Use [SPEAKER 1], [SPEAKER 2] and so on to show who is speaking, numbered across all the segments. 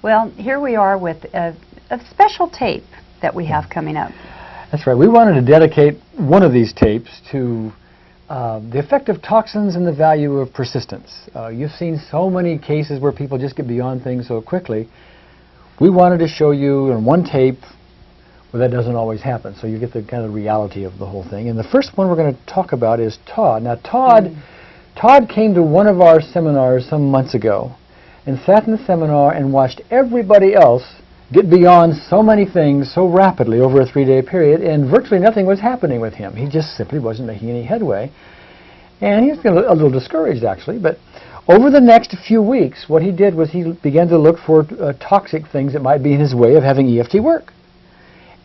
[SPEAKER 1] Well, here we are with a special tape that we have coming up.
[SPEAKER 2] That's right. We wanted to dedicate one of these tapes to the effect of toxins and the value of persistence. You've seen so many cases where people just get beyond things so quickly. We wanted to show you in one tape where that doesn't always happen, so you get the kind of reality of the whole thing. And the first one we're going to talk about is Todd. Now, Todd came to one of our seminars some months ago and sat in the seminar and watched everybody else get beyond so many things so rapidly over a 3-day period, and virtually nothing was happening with him. He just simply wasn't making any headway. And he was a little discouraged, actually. But over the next few weeks, what he did was he began to look for toxic things that might be in his way of having EFT work.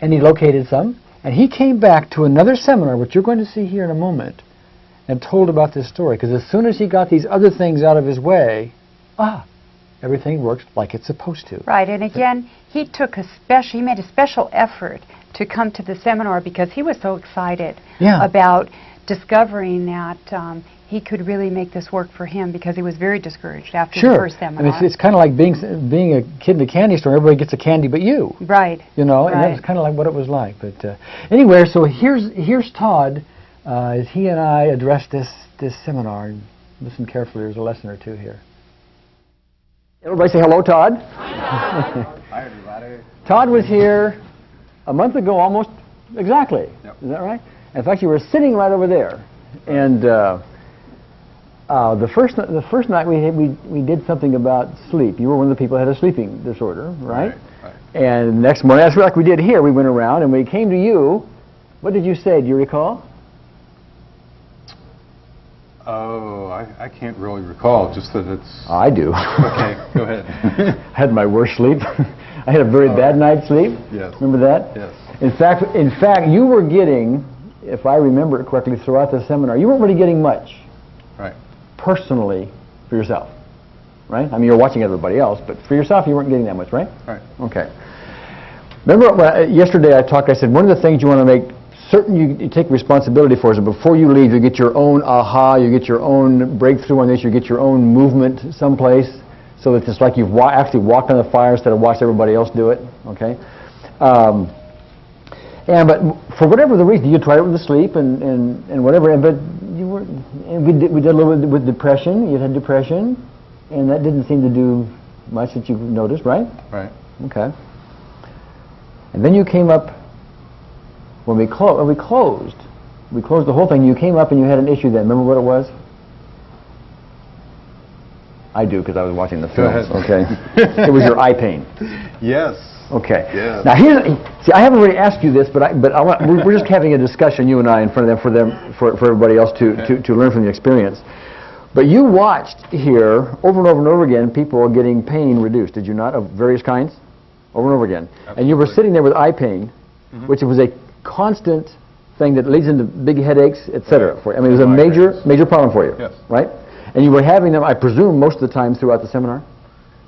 [SPEAKER 2] And he located some, and he came back to another seminar, which you're going to see here in a moment, and told about this story. Because as soon as he got these other things out of his way, everything works like it's supposed to.
[SPEAKER 1] Right, and again, he made a special effort to come to the seminar because he was so excited about discovering that he could really make this work for him, because he was very discouraged after the first seminar.
[SPEAKER 2] I mean, it's kind of like being a kid in a candy store. Everybody gets a candy but you.
[SPEAKER 1] Right.
[SPEAKER 2] You know, and that's kind of like what it was like. But anyway, so here's Todd as he and I addressed this seminar. Listen carefully. There's a lesson or two here. Everybody say hello, Todd.
[SPEAKER 3] Hi, everybody.
[SPEAKER 2] Todd was here a month ago, almost exactly.
[SPEAKER 3] Yep.
[SPEAKER 2] Is that right? In fact, you were sitting right over there. And the first night we did something about sleep. You were one of the people who had a sleeping disorder, right?
[SPEAKER 3] Right.
[SPEAKER 2] And next morning, that's like we did here. We went around and we came to you. What did you say? Do you recall?
[SPEAKER 3] Oh, I can't really recall, just that it's...
[SPEAKER 2] I do.
[SPEAKER 3] Okay, go ahead.
[SPEAKER 2] I had my worst sleep. I had a very bad night's sleep.
[SPEAKER 3] Yes.
[SPEAKER 2] Remember that?
[SPEAKER 3] Yes.
[SPEAKER 2] In fact, you were getting, if I remember it correctly, throughout the seminar, you weren't really getting much.
[SPEAKER 3] Right.
[SPEAKER 2] Personally, for yourself. Right? I mean, you're watching everybody else, but for yourself, you weren't getting that much, right?
[SPEAKER 3] Right.
[SPEAKER 2] Okay. Remember yesterday I said one of the things you want to make certain you take responsibility for is that before you leave, you get your own aha, you get your own breakthrough on this, you get your own movement someplace, so that it's like you've actually walked on the fire instead of watched everybody else do it. Okay. But for whatever the reason, you tried it with the sleep and whatever. But you were. And we did a little bit with depression. You had depression, and that didn't seem to do much that you noticed, right?
[SPEAKER 3] Right.
[SPEAKER 2] Okay. And then you came up. When we closed the whole thing. You came up and you had an issue then. Remember what it was? I do, because I was watching the films. Okay. It was your eye pain.
[SPEAKER 3] Yes.
[SPEAKER 2] Okay.
[SPEAKER 3] Yes.
[SPEAKER 2] Now see, I haven't really asked you this, but we're just having a discussion, you and I, in front of for everybody else to learn from the experience. But you watched here over and over and over again people getting pain reduced, did you not, of various kinds, over and over again? Absolutely. And you were sitting there with eye pain, which was a constant thing that leads into big headaches, etc. For you. I mean, it was a major problem for you.
[SPEAKER 3] Yes.
[SPEAKER 2] Right? And you were having them, I presume, most of the time throughout the seminar.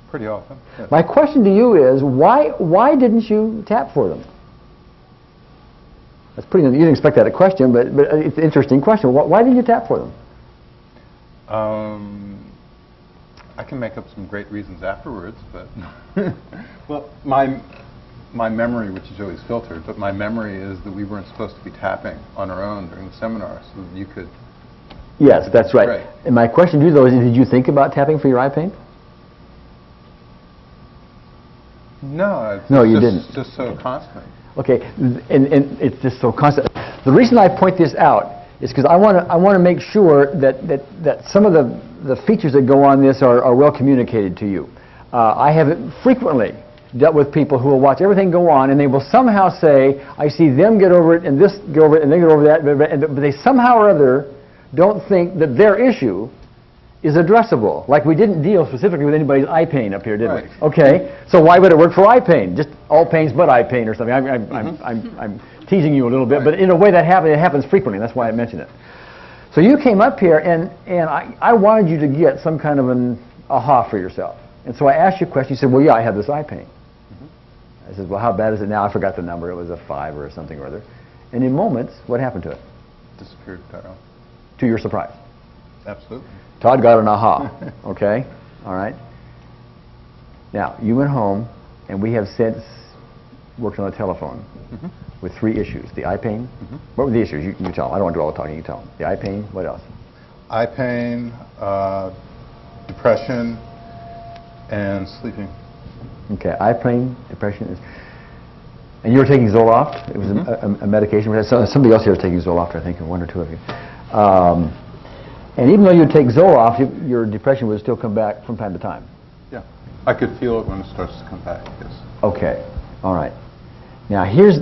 [SPEAKER 3] Pretty often. Yes.
[SPEAKER 2] My question to you is, why didn't you tap for them? That's pretty. You didn't expect that a question, but it's an interesting question. Why didn't you tap for them?
[SPEAKER 3] I can make up some great reasons afterwards, but well, my memory, which is always filtered, but my memory is that we weren't supposed to be tapping on our own during the seminar, so that you could...
[SPEAKER 2] Yes, that's right. And my question to you, though, is did you think about tapping for your eye pain?
[SPEAKER 3] No,
[SPEAKER 2] you didn't.
[SPEAKER 3] It's just so constant.
[SPEAKER 2] Okay, and it's just so constant. The reason I point this out is because I want to make sure that some of the features that go on this are well communicated to you. I have frequently dealt with people who will watch everything go on, and they will somehow say, I see them get over it, and this get over it, and they get over that, but they somehow or other don't think that their issue is addressable. Like we didn't deal specifically with anybody's eye pain up here, did we? Okay, so why would it work for eye pain? Just all pains but eye pain or something. I'm teasing you a little bit, but in a way it happens frequently. That's why I mentioned it. So you came up here, and I wanted you to get some kind of an aha for yourself. And so I asked you a question. You said, well, yeah, I have this eye pain. I said, well, how bad is it now? I forgot the number. It was a 5 or something or other. And in moments, what happened to it?
[SPEAKER 3] Disappeared entirely.
[SPEAKER 2] To your surprise.
[SPEAKER 3] Absolutely.
[SPEAKER 2] Todd got an aha. Okay? All right?
[SPEAKER 4] Now, you went home, and we have since worked on the telephone with 3 issues. The eye pain. What were the issues? You tell them. I don't want to do all the talking. You tell them. The eye pain. What else?
[SPEAKER 3] Eye pain, depression, and sleeping.
[SPEAKER 4] Okay, eye pain, depression. And you were taking Zoloft. It was a medication. We had somebody else here was taking Zoloft, I think, or 1 or 2 of you. And even though you take Zoloft, your depression would still come back from time to time.
[SPEAKER 3] Yeah, I could feel it when it starts to come back. Yes.
[SPEAKER 4] Okay, all right. Now here's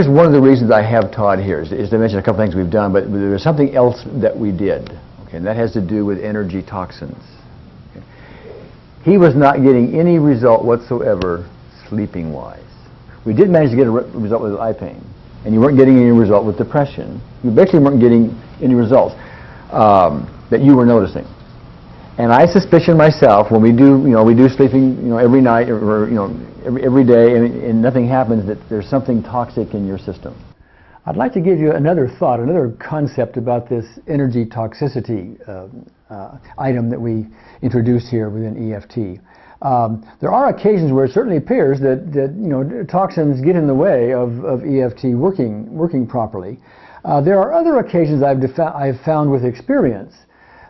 [SPEAKER 4] one of the reasons I have Todd here is to mention a couple things we've done, but there's something else that we did. Okay, and that has to do with energy toxins. Okay. He was not getting any result whatsoever sleeping-wise. We did manage to get a result with eye pain, and you weren't getting any result with depression. You basically weren't getting any results that you were noticing. And I suspicion myself when we do sleeping, every night or every day, and nothing happens, that there's something toxic in your system. I'd like to give you another thought, another concept about this energy toxicity item that we introduced here within EFT. There are occasions where it certainly appears that toxins get in the way of EFT working properly. There are other occasions I've found with experience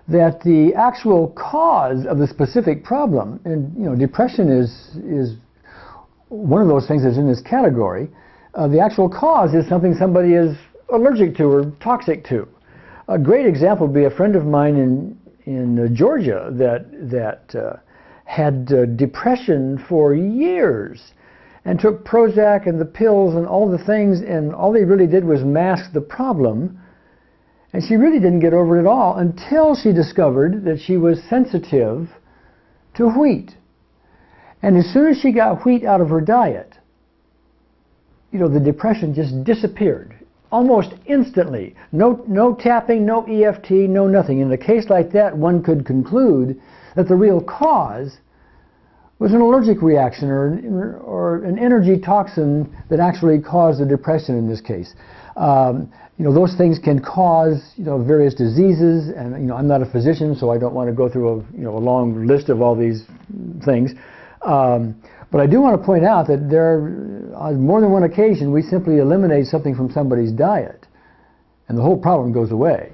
[SPEAKER 4] that the actual cause of the specific problem, and depression is one of those things that's in this category. The actual cause is something somebody is allergic to or toxic to. A great example would be a friend of mine in Georgia that had depression for years and took Prozac and the pills and all the things, and all they really did was mask the problem. And she really didn't get over it at all until she discovered that she was sensitive to wheat. And as soon as she got wheat out of her diet, the depression just disappeared almost instantly. No tapping, no EFT, no nothing. In a case like that, one could conclude that the real cause was an allergic reaction or an energy toxin that actually caused the depression in this case. Those things can cause various diseases, and I'm not a physician, so I don't want to go through a long list of all these things. But I do want to point out that on more than one occasion we simply eliminate something from somebody's diet, and the whole problem goes away.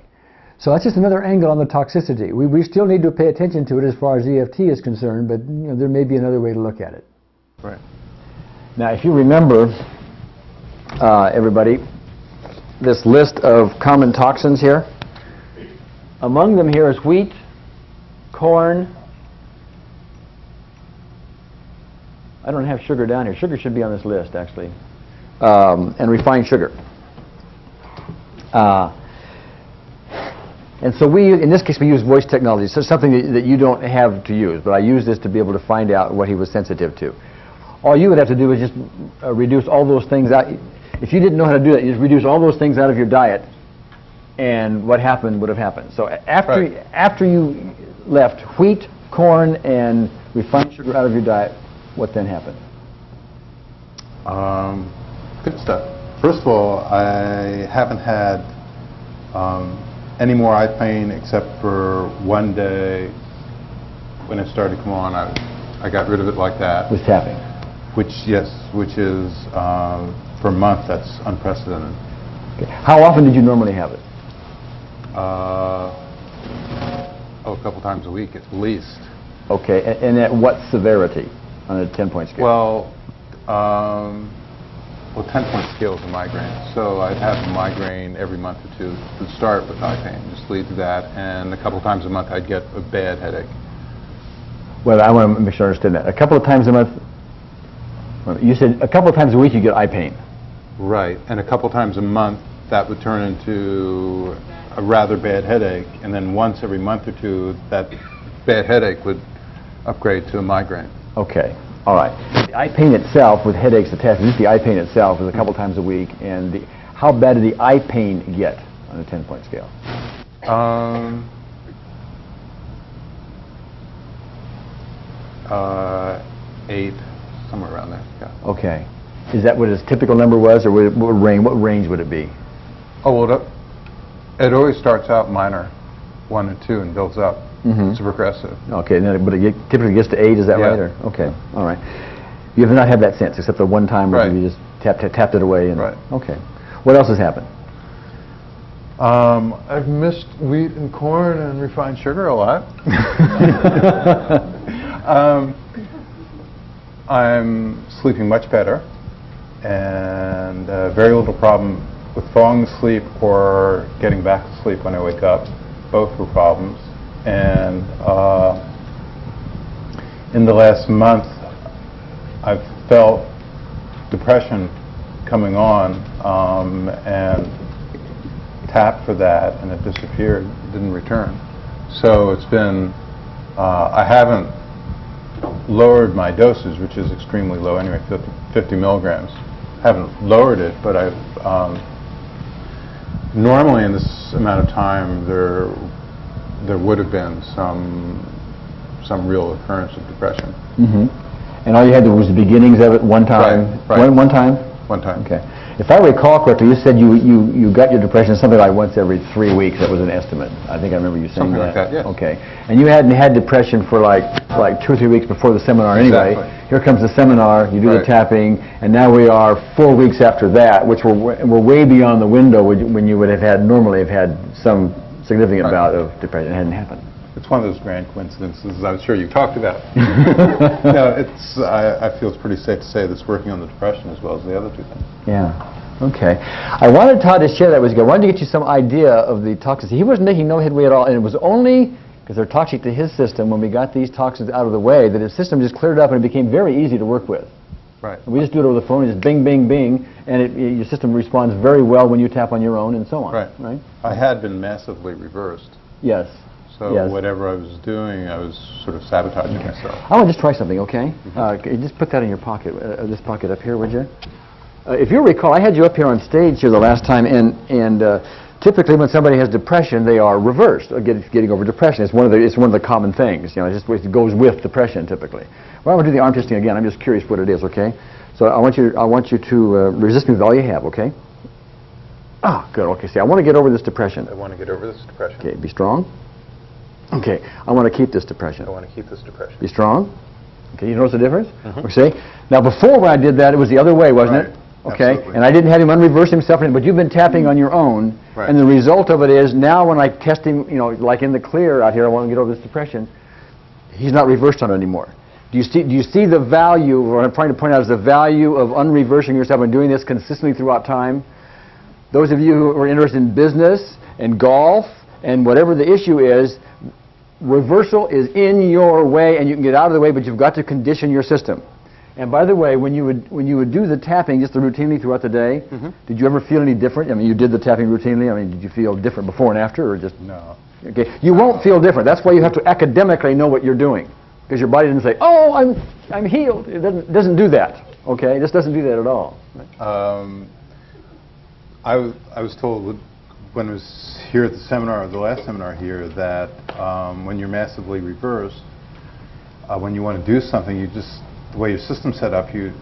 [SPEAKER 4] So that's just another angle on the toxicity. We still need to pay attention to it as far as EFT is concerned, but there may be another way to look at it.
[SPEAKER 3] Right.
[SPEAKER 4] Now, if you remember, everybody, this list of common toxins here. Among them here is wheat, corn. I don't have sugar down here. Sugar should be on this list, actually. And refined sugar. And so in this case, we use voice technology. So something that you don't have to use, but I use this to be able to find out what he was sensitive to. All you would have to do is just reduce all those things out. If you didn't know how to do that, you just reduce all those things out of your diet, and what happened would have happened. So after you left wheat, corn, and refined sugar out of your diet, what then happened?
[SPEAKER 3] Good stuff. First of all, I haven't had any more eye pain except for one day when it started to come on. I got rid of it like that.
[SPEAKER 4] With tapping?
[SPEAKER 3] Which is for a month. That's unprecedented.
[SPEAKER 4] Okay. How often did you normally have it?
[SPEAKER 3] A couple times a week at least.
[SPEAKER 4] Okay, and at what severity on a 10-point scale?
[SPEAKER 3] Well, 10-point scale is a migraine. So I'd have a migraine every month or two. It would start with eye pain, just lead to that, and a couple times a month I'd get a bad headache.
[SPEAKER 4] Well, I want to make sure I understand that. A couple of times a month, you said a couple of times a week you get eye pain.
[SPEAKER 3] Right, and a couple times a month that would turn into a rather bad headache, and then once every month or two that bad headache would upgrade to a migraine.
[SPEAKER 4] Okay, all right. The eye pain itself with headaches attached, just the eye pain itself is a couple times a week, and how bad did the eye pain get on a 10-point scale?
[SPEAKER 3] 8, somewhere around there, yeah.
[SPEAKER 4] Okay. Is that what his typical number was, or what range would it be?
[SPEAKER 3] Oh, well, it always starts out minor, 1 and 2, and builds up. It's progressive.
[SPEAKER 4] Okay, but it typically gets to 8, is that right? Or, okay, all right. You have not had that since, except the one time where you just tapped it away. And, okay. What else has happened?
[SPEAKER 3] I've missed wheat and corn and refined sugar a lot. I'm sleeping much better, and very little problem with falling asleep or getting back to sleep when I wake up. Both were problems. And in the last month, I've felt depression coming on, and tapped for that, and it disappeared. It didn't return. So it's been, I haven't lowered my dosage, which is extremely low anyway, 50 milligrams. Haven't lowered it, but I've, normally in this amount of time, there would have been some real occurrence of depression.
[SPEAKER 4] And all you had was the beginnings of it one time?
[SPEAKER 3] Right.
[SPEAKER 4] One time?
[SPEAKER 3] One time.
[SPEAKER 4] Okay. If I recall correctly, you said you got your depression something like once every 3 weeks. That was an estimate. I think I remember you saying
[SPEAKER 3] Something like that, yes.
[SPEAKER 4] Okay. And you hadn't had depression for like 2 or 3 weeks before the seminar anyway.
[SPEAKER 3] Exactly.
[SPEAKER 4] Here comes the seminar, you do the tapping, and now we are 4 weeks after that, which we're way beyond the window when you would have normally have had some significant bout of depression. It hadn't happened.
[SPEAKER 3] It's one of those grand coincidences I'm sure you've talked about. No, I feel it's pretty safe to say that it's working on the depression as well as the other two things.
[SPEAKER 4] Yeah. Okay. I wanted Todd to share that with you. I wanted to get you some idea of the toxins. He wasn't making no headway at all, and it was only because they're toxic to his system when we got these toxins out of the way that his system just cleared up and it became very easy to work with.
[SPEAKER 3] Right.
[SPEAKER 4] And we just do it over the phone, just bing, bing, bing, and your system responds very well when you tap on your own and so on.
[SPEAKER 3] Right. I had been massively reversed.
[SPEAKER 4] Yes.
[SPEAKER 3] So whatever I was doing, I was sort of sabotaging myself.
[SPEAKER 4] I want to just try something, okay? Just put that in your pocket, this pocket up here, would you? If you recall, I had you up here on stage here the last time, and typically when somebody has depression, they are reversed, getting over depression. It's one of the common things. You know, it goes with depression typically. Well, I'm going to do the arm twisting again. I'm just curious what it is, okay? So I want you to resist me with all you have, okay? Ah, good. Okay. See, I want to get over this depression.
[SPEAKER 3] I want to get over this depression.
[SPEAKER 4] Okay. Be strong. Okay, I want to keep this depression.
[SPEAKER 3] I want to keep this depression.
[SPEAKER 4] Be strong. Okay, you notice the difference? Okay. Now, before when I did that, it was the other way, wasn't it? Okay.
[SPEAKER 3] Absolutely.
[SPEAKER 4] And I didn't have him unreverse himself, but you've been tapping on your own.
[SPEAKER 3] Right.
[SPEAKER 4] And the result of it is now when I test him, you know, like in the clear out here, I want to get over this depression. He's not reversed on it anymore. Do you see the value? What I'm trying to point out is the value of unreversing yourself and doing this consistently throughout time. Those of you who are interested in business and golf and whatever the issue is, reversal is in your way, and you can get out of the way, but you've got to condition your system. And by the way, when you would do the tapping just routinely throughout the day, did you ever feel any different? I mean, you did the tapping routinely. I mean, did you feel different before and after, or just?
[SPEAKER 3] No.
[SPEAKER 4] Okay, you won't feel different. That's why you have to academically know what you're doing, because your body doesn't say, "Oh, I'm healed." It doesn't do that. Okay, it just doesn't do that at all.
[SPEAKER 3] I was told when I was here at the seminar, the last seminar here, that when you're massively reversed, when you want to do something, the way your system's set up, you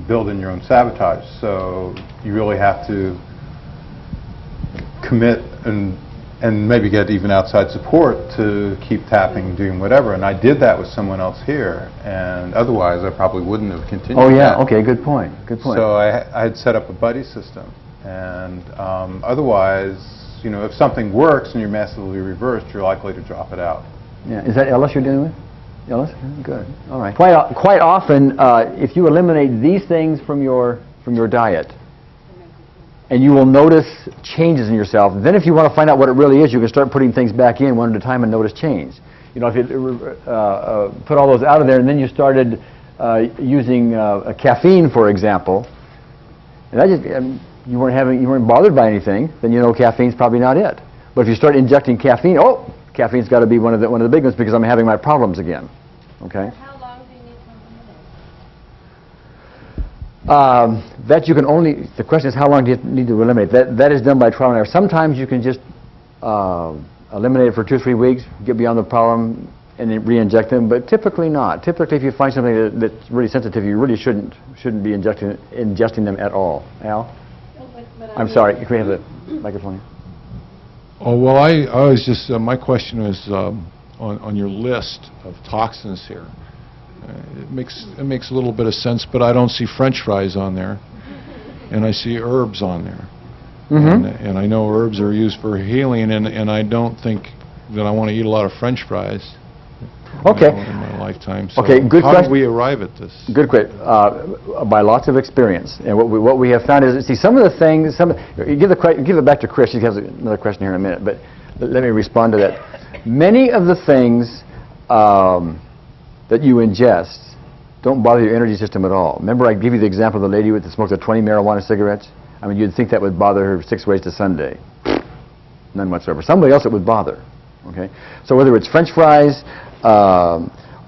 [SPEAKER 3] build in your own sabotage. So you really have to commit and maybe get even outside support to keep tapping and doing whatever. And I did that with someone else here, and otherwise I probably wouldn't have continued.
[SPEAKER 4] Oh yeah,
[SPEAKER 3] that.
[SPEAKER 4] Okay, good point. Good point.
[SPEAKER 3] So I had set up a buddy system, and otherwise, you know, if something works and you're massively reversed, you're likely to drop it out.
[SPEAKER 4] Yeah, is that Ellis you're dealing with? Ellis? Good. All right. Quite often, if you eliminate these things from your diet, and you will notice changes in yourself. Then if you want to find out what it really is, you can start putting things back in one at a time and notice change. You know, if you put all those out of there and then you started using caffeine, for example, and you weren't bothered by anything, then you know caffeine's probably not it. But if you start injecting caffeine, caffeine's got to be one of the big ones because I'm having my problems again. Okay.
[SPEAKER 5] How long do you need to eliminate?
[SPEAKER 4] That you can only. The question is how long do you need to eliminate? That is done by trial and error. Sometimes you can just eliminate it for 2 or 3 weeks, get beyond the problem, and then re-inject them. But typically not. Typically, if you find something that's really sensitive, you really shouldn't be ingesting them at all. Al, I'm sorry. Can we have the microphone here?
[SPEAKER 6] Oh well, I was just my question was on your list of toxins here. It makes a little bit of sense, but I don't see French fries on there, and I see herbs on there. And I know herbs are used for healing, and I don't think that I want to eat a lot of French fries.
[SPEAKER 4] Okay.
[SPEAKER 6] In my lifetime. So
[SPEAKER 4] Okay, good
[SPEAKER 6] how
[SPEAKER 4] question.
[SPEAKER 6] did we arrive at this?
[SPEAKER 4] Good question. By lots of experience, and what we have found is, see, some of the things. Give it back to Chris. He has another question here in a minute, but let me respond to that. Many of the things that you ingest don't bother your energy system at all. Remember, I gave you the example of the lady that smoked the 20 marijuana cigarettes. I mean, you'd think that would bother her 6 ways to Sunday. None whatsoever. Somebody else it would bother. Okay, so whether it's French fries.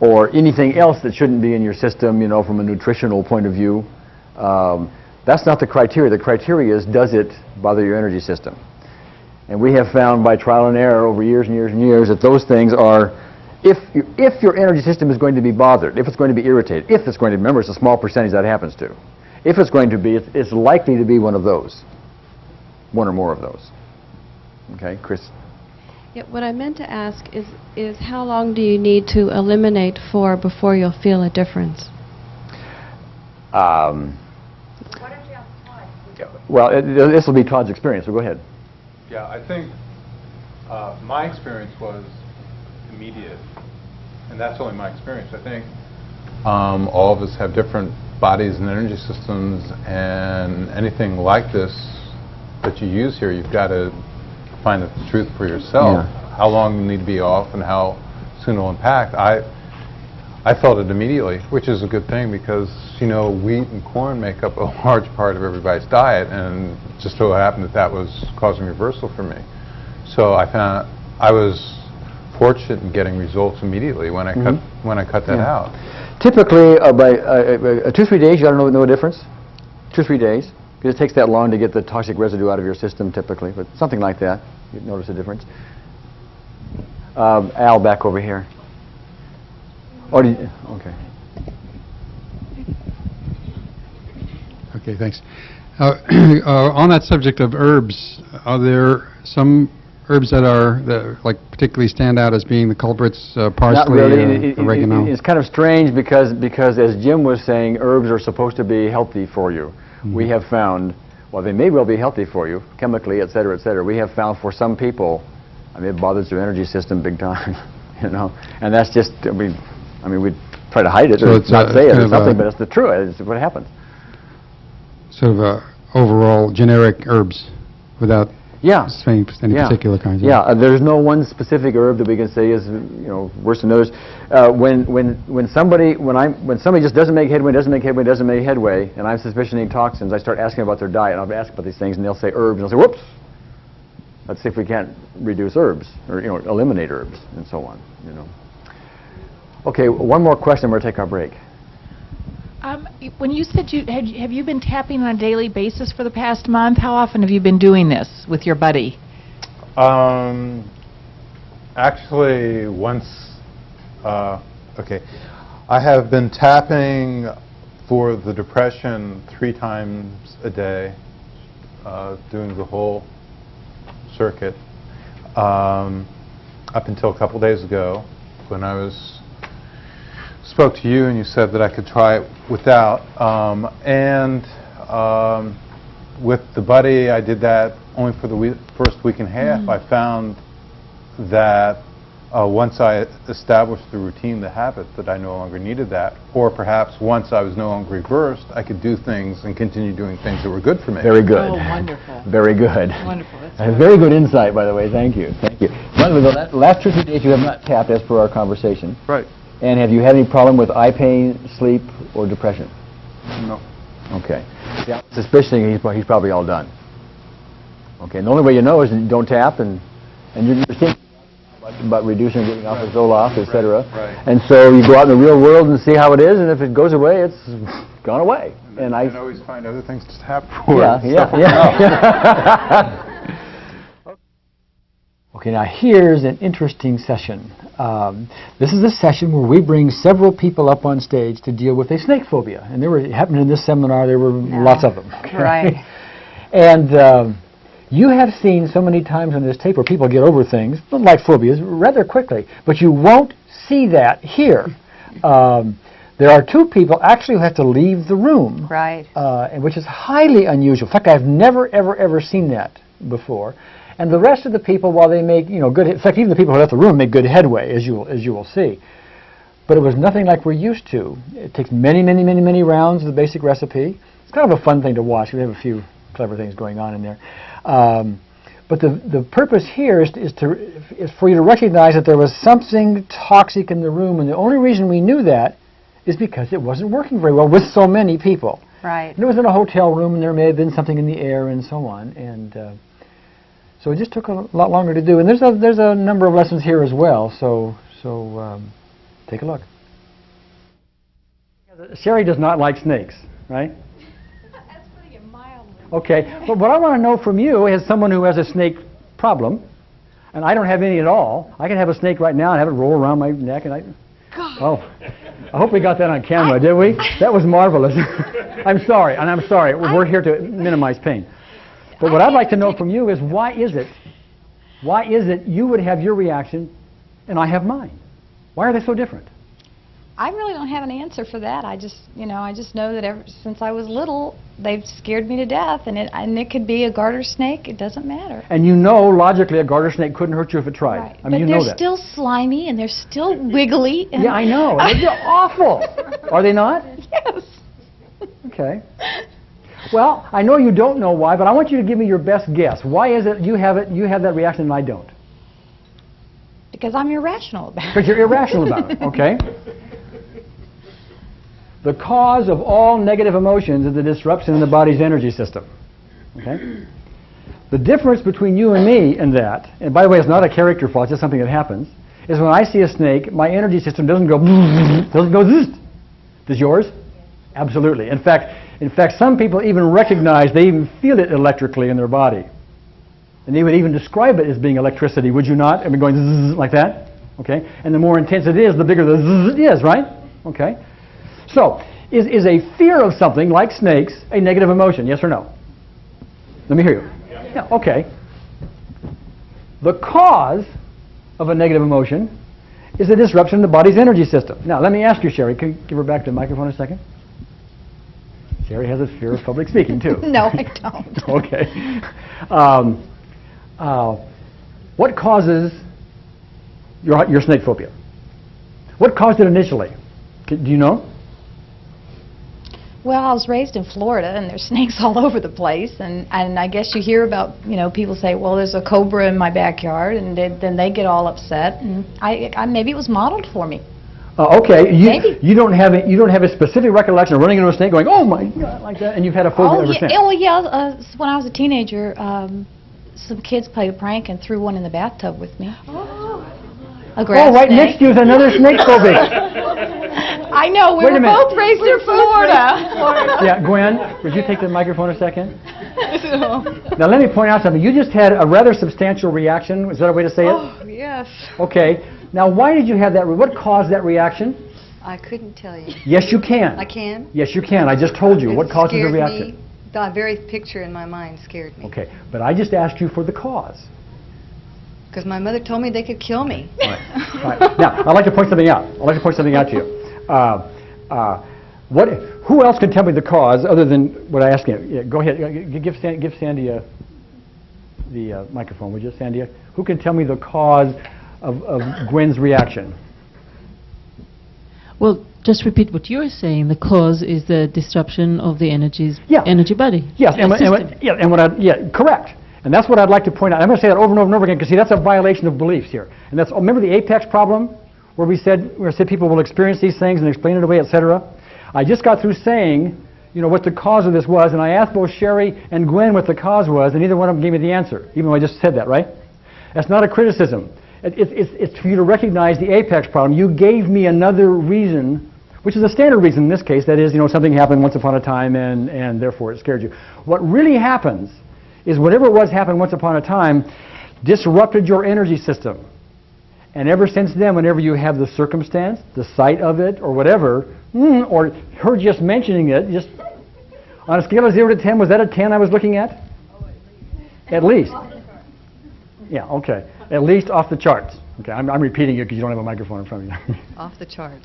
[SPEAKER 4] Or anything else that shouldn't be in your system, you know, from a nutritional point of view. That's not the criteria. The criteria is, does it bother your energy system? And we have found by trial and error over years and years and years that those things are, if your energy system is going to be bothered, if it's going to be irritated, if it's going to, remember, it's a small percentage that happens to. If it's going to be, it's likely to be one of those. One or more of those. Okay, Chris?
[SPEAKER 5] Yeah, what I meant to ask is how long do you need to eliminate for before you'll feel a difference?
[SPEAKER 4] Well, this will be Todd's experience, so go ahead.
[SPEAKER 3] Yeah, I think my experience was immediate, and that's only my experience. I think all of us have different bodies and energy systems, and anything like this that you use here, you've got to find the truth for yourself. Yeah. How long you need to be off and how soon it'll impact. I felt it immediately, which is a good thing because, you know, wheat and corn make up a large part of everybody's diet, and it just so happened that that was causing reversal for me. So I found I was fortunate in getting results immediately when I cut that out.
[SPEAKER 4] Typically, by 2-3 days, you got to know the difference. 2-3 days. Because it takes that long to get the toxic residue out of your system, typically, but something like that, you'd notice a difference. Al, back over here. Oh, okay.
[SPEAKER 7] Okay, thanks. On that subject of herbs, are there some herbs that like particularly stand out as being the culprits? Parsley,
[SPEAKER 4] Not really.
[SPEAKER 7] oregano.
[SPEAKER 4] It's kind of strange because as Jim was saying, herbs are supposed to be healthy for you. We have found, well, they may well be healthy for you, chemically, et cetera, et cetera. We have found for some people, I mean, it bothers their energy system big time, you know. And that's just, I mean, we try to hide it or not say it or something, but it's the truth. It's what happens.
[SPEAKER 7] Sort of overall generic herbs without saying any particular kinds.
[SPEAKER 4] Yeah, there's no one specific herb that we can say is, you know, worse than others. When somebody just doesn't make headway, and I'm suspicioning toxins, I start asking about their diet, and I'll ask about these things, and they'll say herbs, and I'll say, whoops, let's see if we can't reduce herbs, or, you know, eliminate herbs, and so on, you know. Okay, one more question, we're going to take our break.
[SPEAKER 8] When you said have you been tapping on a daily basis for the past month? How often have you been doing this with your buddy?
[SPEAKER 3] Actually, once. Okay, I have been tapping for the depression 3 times a day, doing the whole circuit. Up until a couple days ago, when I spoke to you and you said that I could try it without. With the buddy, I did that only for the first week and a half. I found that once I established the routine, the habit, that I no longer needed that. Or perhaps once I was no longer reversed, I could do things and continue doing things that were good for me.
[SPEAKER 4] Very good.
[SPEAKER 8] Oh, wonderful.
[SPEAKER 4] Very good.
[SPEAKER 8] Wonderful.
[SPEAKER 4] Very good insight, by the way. Thank you. Thank you. By the way, the last 2 or 3 days you have not tapped as per our conversation.
[SPEAKER 3] Right.
[SPEAKER 4] And have you had any problem with eye pain, sleep, or depression?
[SPEAKER 3] No.
[SPEAKER 4] Okay. Yeah, suspicion he's probably all done. Okay. And the only way you know is you don't tap, and you're thinking about reducing, getting off of Zoloft, et cetera.
[SPEAKER 3] Right.
[SPEAKER 4] And so you go out in the real world and see how it is, and if it goes away, it's gone away.
[SPEAKER 3] And I can always find other things to tap for.
[SPEAKER 4] Yeah. Okay, now here's an interesting session. This is a session where we bring several people up on stage to deal with a snake phobia. And happened in this seminar, there were lots of them. Okay?
[SPEAKER 1] Right.
[SPEAKER 4] And
[SPEAKER 2] You have seen so many times on this tape where people get over things, like phobias, rather quickly, but you won't see that here. There are 2 people actually who have to leave the room,
[SPEAKER 1] Right.
[SPEAKER 2] Which is highly unusual. In fact, I've never, ever seen that before. And the rest of the people, while they make good, in fact, even the people who left the room make good headway, as you will see. But it was nothing like we're used to. It takes many, many, many, many rounds of the basic recipe. It's kind of a fun thing to watch. We have a few clever things going on in there. But the purpose here is for you to recognize that there was something toxic in the room, and the only reason we knew that is because it wasn't working very well with so many people.
[SPEAKER 1] Right.
[SPEAKER 2] And it was in a hotel room, and there may have been something in the air and so on. And so it just took a lot longer to do. And there's a number of lessons here as well. So take a look. Cary does not like snakes, right?
[SPEAKER 5] That's putting it mildly.
[SPEAKER 2] Okay, but what I want to know from you is someone who has a snake problem, and I don't have any at all. I can have a snake right now and have it roll around my neck, and oh, I hope we got that on camera, did we? That was marvelous. I'm sorry. We're here to minimize pain. But what I'd like to know from you is why is it you would have your reaction and I have mine? Why are they so different?
[SPEAKER 9] I really don't have an answer for that. I just know that ever since I was little, they've scared me to death, and it could be a garter snake. It doesn't matter.
[SPEAKER 2] And you know, logically, a garter snake couldn't hurt you if it tried.
[SPEAKER 9] Right.
[SPEAKER 2] I mean,
[SPEAKER 9] but
[SPEAKER 2] you know
[SPEAKER 9] they're
[SPEAKER 2] that.
[SPEAKER 9] still slimy, and they're still wiggly. And
[SPEAKER 2] Yeah, I know. They're awful. Are they not?
[SPEAKER 9] Yes.
[SPEAKER 2] Okay. Well, I know you don't know why, but I want you to give me your best guess. Why is it you have that reaction and I don't?
[SPEAKER 9] Because I'm irrational about it.
[SPEAKER 2] Because you're irrational about it, okay? The cause of all negative emotions is the disruption in the body's energy system. Okay? The difference between you and me in that, and by the way, it's not a character flaw, it's just something that happens, is when I see a snake, my energy system doesn't go zzz. Does yours? Absolutely. In fact, some people even recognize, they even feel it electrically in their body. And they would even describe it as being electricity, would you not? I mean, going zzz like that. Okay? And the more intense it is, the bigger the zzz is, right? Okay? So, is a fear of something, like snakes, a negative emotion, yes or no? Let me hear you. Yeah, okay. The cause of a negative emotion is a disruption in the body's energy system. Now, let me ask you, Sherry, can you give her back to the microphone a second? Sherry has a fear of public speaking, too.
[SPEAKER 9] No, I don't.
[SPEAKER 2] Okay. What causes your snake phobia? What caused it initially? Do you know?
[SPEAKER 9] Well, I was raised in Florida, and there's snakes all over the place, and I guess you hear about, people say, well, there's a cobra in my backyard, and then they get all upset, and I maybe it was modeled for me.
[SPEAKER 2] Okay,
[SPEAKER 9] Maybe.
[SPEAKER 2] you don't have a specific recollection of running into a snake, going, oh my God, like that, and you've had a phobia ever since.
[SPEAKER 9] When I was a teenager, some kids played a prank and threw one in the bathtub with me. A grass
[SPEAKER 2] right
[SPEAKER 9] snake.
[SPEAKER 2] next to you is another snake phobia.
[SPEAKER 9] I know, we
[SPEAKER 2] Wait a
[SPEAKER 9] were
[SPEAKER 2] minute.
[SPEAKER 9] both raised in Florida.
[SPEAKER 2] Yeah, Gwen, would you take the microphone a second? Now let me point out something. You just had a rather substantial reaction. Is that a way to say it?
[SPEAKER 10] Oh, yes.
[SPEAKER 2] Okay. Now why did you have that? What caused that reaction?
[SPEAKER 10] I couldn't tell you.
[SPEAKER 2] Yes, you can.
[SPEAKER 10] I can?
[SPEAKER 2] Yes, you can. I just told you. What causes the reaction?
[SPEAKER 10] The very picture in my mind scared me.
[SPEAKER 2] Okay, but I just asked you for the cause.
[SPEAKER 10] Because my mother told me they could kill me.
[SPEAKER 2] All right. Now, I'd like to point something out. To you. Who else can tell me the cause other than what I asked you? Yeah, go ahead. Give Sandy the microphone, would you, Sandy? Who can tell me the cause of Gwen's reaction?
[SPEAKER 11] Well, just repeat what you're saying. The cause is the disruption of the energy body.
[SPEAKER 2] Yes, correct. And that's what I'd like to point out. I'm going to say that over and over and over again because, see, that's a violation of beliefs here. And that's, remember the apex problem where we said people will experience these things and explain it away, etc.? I just got through saying, what the cause of this was, and I asked both Sherry and Gwen what the cause was, and neither one of them gave me the answer, even though I just said that, right? That's not a criticism. It's for you to recognize the apex problem. You gave me another reason, which is a standard reason in this case, that is, something happened once upon a time and therefore it scared you. What really happens is whatever it was happened once upon a time disrupted your energy system. And ever since then, whenever you have the circumstance, the sight of it, or whatever, or her just mentioning it, just on a scale of 0 to 10, was that a 10 I was looking at? At least. Yeah, okay. At least off the charts. Okay, I'm repeating it because you don't have a microphone in front of you.
[SPEAKER 10] Off the chart.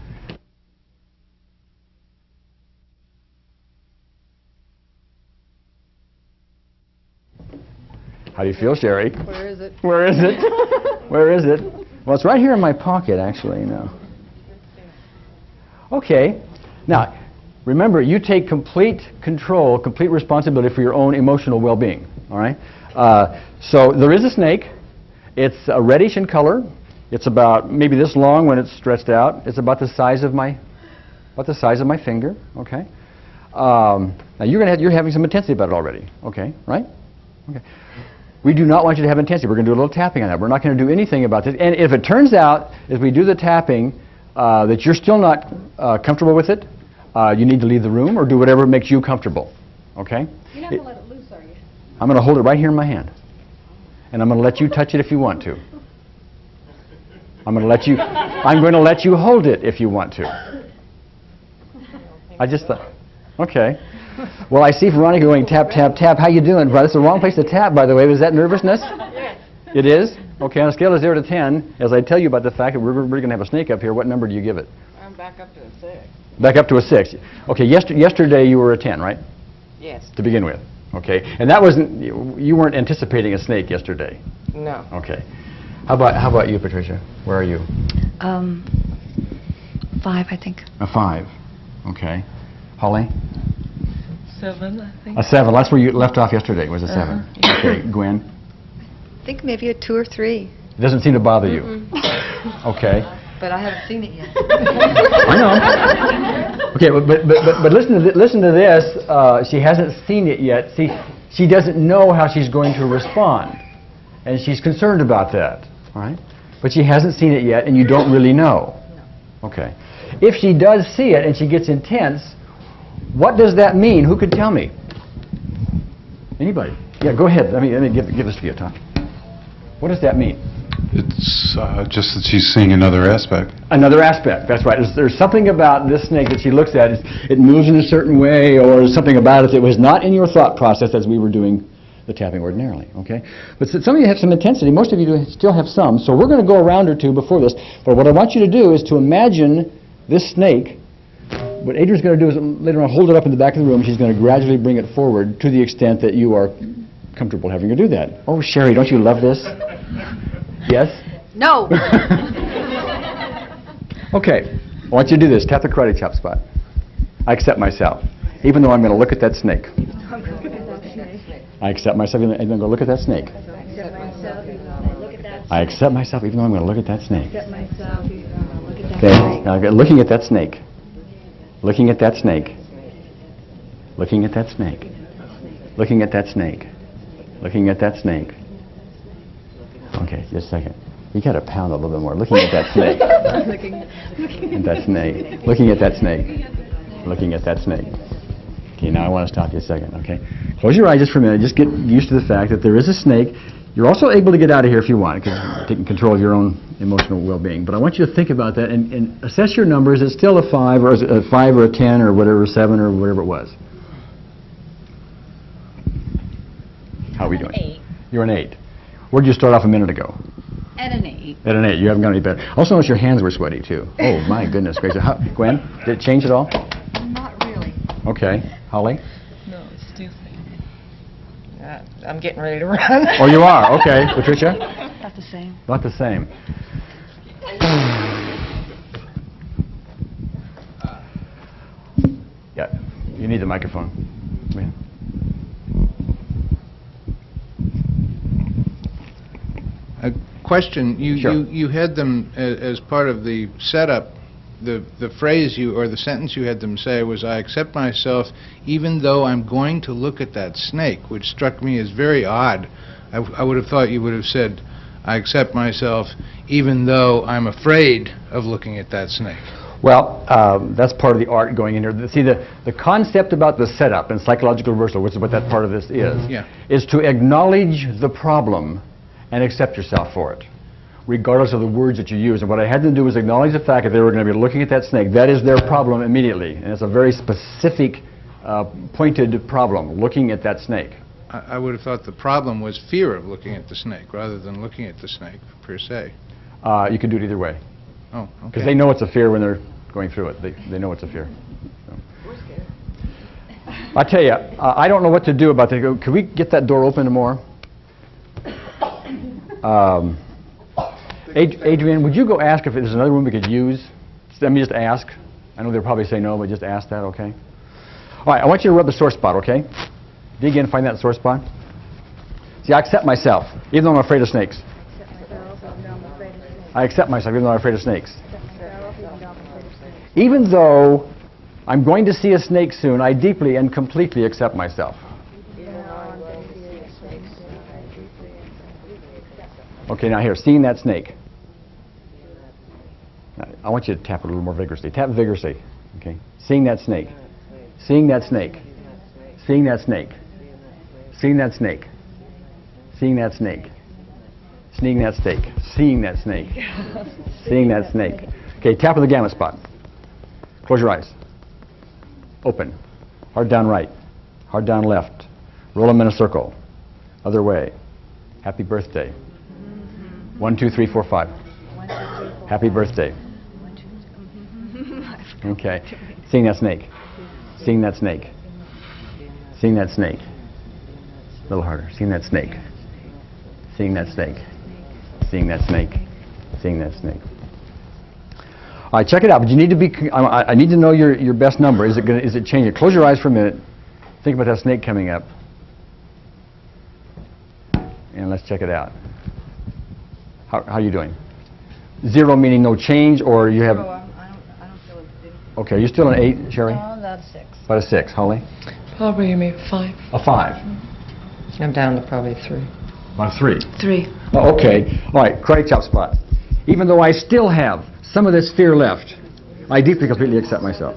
[SPEAKER 4] How do you feel, Sherry?
[SPEAKER 10] Where is it?
[SPEAKER 4] Where is it? Where is it? Well, it's right here in my pocket, actually. Okay. Now, remember, you take complete control, complete responsibility for your own emotional well-being. All right. So there is a snake. It's reddish in color. It's about maybe this long when it's stretched out. It's about the size of my finger. Okay. Now you're having some intensity about it already. Okay. Right. Okay. We do not want you to have intensity. We're going to do a little tapping on that. We're not going to do anything about this. And if it turns out, as we do the tapping, that you're still not comfortable with it, you need to leave the room or do whatever makes you comfortable. Okay?
[SPEAKER 9] You're not going to let it loose, are you?
[SPEAKER 4] I'm going to hold it right here in my hand. And I'm going to let you touch it if you want to. I'm going to let you hold it if you want to. I just thought, okay. Well, I see Veronica going tap, tap, tap. How you doing? Well, that's the wrong place to tap, by the way. Was that nervousness? Yes. It is? Okay, on a scale of 0 to 10, as I tell you about the fact that we're going to have a snake up here, what number do you give it?
[SPEAKER 12] I'm back up to a 6.
[SPEAKER 4] Back up to a 6. Okay, yesterday you were a 10, right?
[SPEAKER 12] Yes.
[SPEAKER 4] To begin with. Okay, and that wasn't, you weren't anticipating a snake yesterday?
[SPEAKER 12] No.
[SPEAKER 4] Okay. How about you, Patricia? Where are you?
[SPEAKER 10] 5, I think.
[SPEAKER 4] A 5. Okay. Holly?
[SPEAKER 12] 7, I think.
[SPEAKER 4] A 7. That's where you left off yesterday, was a 7.
[SPEAKER 12] Yeah.
[SPEAKER 4] Okay, Gwen?
[SPEAKER 10] I think maybe a 2 or 3.
[SPEAKER 4] It doesn't seem to bother you. Okay.
[SPEAKER 10] But I haven't seen it yet.
[SPEAKER 4] I know. Okay, but listen to this. She hasn't seen it yet. See, she doesn't know how she's going to respond, and she's concerned about that. All right. But she hasn't seen it yet, and you don't really know. No. Okay. If she does see it and she gets intense, what does that mean? Who could tell me? Anybody? Yeah, go ahead. Let me give this to you, Tom. What does that mean?
[SPEAKER 3] It's just that she's seeing another aspect.
[SPEAKER 4] Another aspect, that's right. There's something about this snake that she looks at. It moves in a certain way, or there's something about it that was not in your thought process as we were doing the tapping ordinarily, okay? But some of you have some intensity. Most of you still have some. So we're going to go a round or two before this. But what I want you to do is to imagine this snake. What Adrian's going to do is later on hold it up in the back of the room. She's going to gradually bring it forward to the extent that you are comfortable having her do that. Oh, Sherry, don't you love this? Yes?
[SPEAKER 10] No.
[SPEAKER 4] Okay. I want you to do this. Tap the karate chop spot. I accept myself, even though I'm going to look at that snake. I accept myself, even though I'm going to look at that snake. I accept myself, even though I'm going to look at that snake. Okay. Now, looking at that snake. Looking at that snake. Looking at that snake. Looking at that snake. Looking at that snake. Okay, just a second. You got to pound a little bit more. Looking at that snake. Looking at that snake. Looking at that snake. Looking at that snake. Okay, now I want to stop you a second, okay? Close your eyes just for a minute. Just get used to the fact that there is a snake. You're also able to get out of here if you want, because you're taking control of your own emotional well-being. But I want you to think about that and assess your numbers. Is it still a 5, or is it a 5 or a 10 or whatever, 7 or whatever it was? How are we doing?
[SPEAKER 8] 8.
[SPEAKER 4] You're an 8. Where did you start off a minute ago?
[SPEAKER 8] At an 8.
[SPEAKER 4] At an 8. You haven't gone any better. Also notice your hands were sweaty, too. Oh, my goodness gracious. Gwen, did it change at all?
[SPEAKER 10] Not really.
[SPEAKER 4] Okay. Holly?
[SPEAKER 12] No, it's still I'm getting ready to run.
[SPEAKER 4] Oh, you are? Okay. Patricia?
[SPEAKER 10] Not the same.
[SPEAKER 4] Not the same. Yeah. You need the microphone. Yeah.
[SPEAKER 13] A question.
[SPEAKER 4] Sure.
[SPEAKER 13] You had them as part of the setup. The phrase or the sentence you had them say was, "I accept myself even though I'm going to look at that snake," which struck me as very odd. I would have thought you would have said, "I accept myself even though I'm afraid of looking at that snake."
[SPEAKER 4] Well, that's part of the art going in here. See, the concept about the setup and psychological reversal, which is what that part of this is to acknowledge the problem and accept yourself for it, regardless of the words that you use. And what I had them do was acknowledge the fact that they were going to be looking at that snake. That is their problem immediately. And it's a very specific, pointed problem, looking at that snake.
[SPEAKER 13] I would have thought the problem was fear of looking at the snake rather than looking at the snake per se.
[SPEAKER 4] You can do it either way.
[SPEAKER 13] Oh, okay.
[SPEAKER 4] Because they know it's a fear when they're going through it. They know it's a fear. So. I tell you, I don't know what to do about that. Could we get that door open more? Adrian, would you go ask if there's another room we could use? Let me just ask. I know they'll probably say no, but just ask that, okay? All right, I want you to rub the sore spot, okay? Dig in, find that sore spot. See, I accept myself, even though I'm afraid of snakes. I accept myself, even though I'm afraid of snakes. Even though I'm going to see a snake soon, I deeply and completely accept myself. Okay, now here, seeing that snake. Now, I want you to tap it a little more vigorously. Tap vigorously. Okay, seeing that snake. Seeing that snake. Seeing that snake. Seeing that snake. Seeing that snake. Seeing that snake. Seeing that snake. Seeing that snake. Okay, tap on the gamut spot. Close your eyes. Open. Hard down right. Hard down left. Roll them in a circle. Other way. Happy birthday. 1, 2, 3, 4, 5. Happy birthday. Okay. Seeing that snake. Seeing that snake. Seeing that snake. A little harder. Seeing that snake. Seeing that snake. Seeing that snake. Seeing that snake. All right, check it out. But you need to be. I need to know your best number. Is it changing? Close your eyes for a minute. Think about that snake coming up. And let's check it out. How are you doing? 0 meaning no change, or you have.
[SPEAKER 10] I don't feel it.
[SPEAKER 4] Okay, you're still an 8, Sherry?
[SPEAKER 10] About a 6.
[SPEAKER 4] About a 6, Holly?
[SPEAKER 12] Probably maybe 5.
[SPEAKER 4] A 5.
[SPEAKER 12] I'm down to probably 3.
[SPEAKER 4] About a 3.
[SPEAKER 12] 3.
[SPEAKER 4] Oh, okay. All right, karate chop spot. Even though I still have some of this fear left, I deeply, completely accept myself.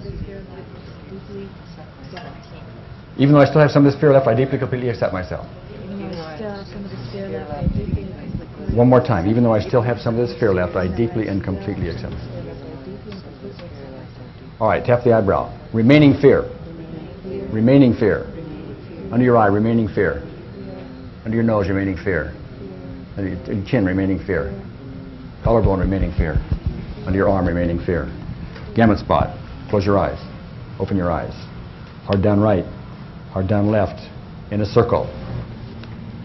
[SPEAKER 4] Even though I still have some of this fear left, I deeply, completely accept myself. One more time. Even though I still have some of this fear left, I deeply and completely accept myself. All right, tap the eyebrow. Remaining fear. Remaining fear. Under your eye, remaining fear. Under your nose, remaining fear. Under your chin, remaining fear. Collarbone, remaining fear. Under your arm, remaining fear. Gamut spot. Close your eyes. Open your eyes. Hard down right. Hard down left. In a circle.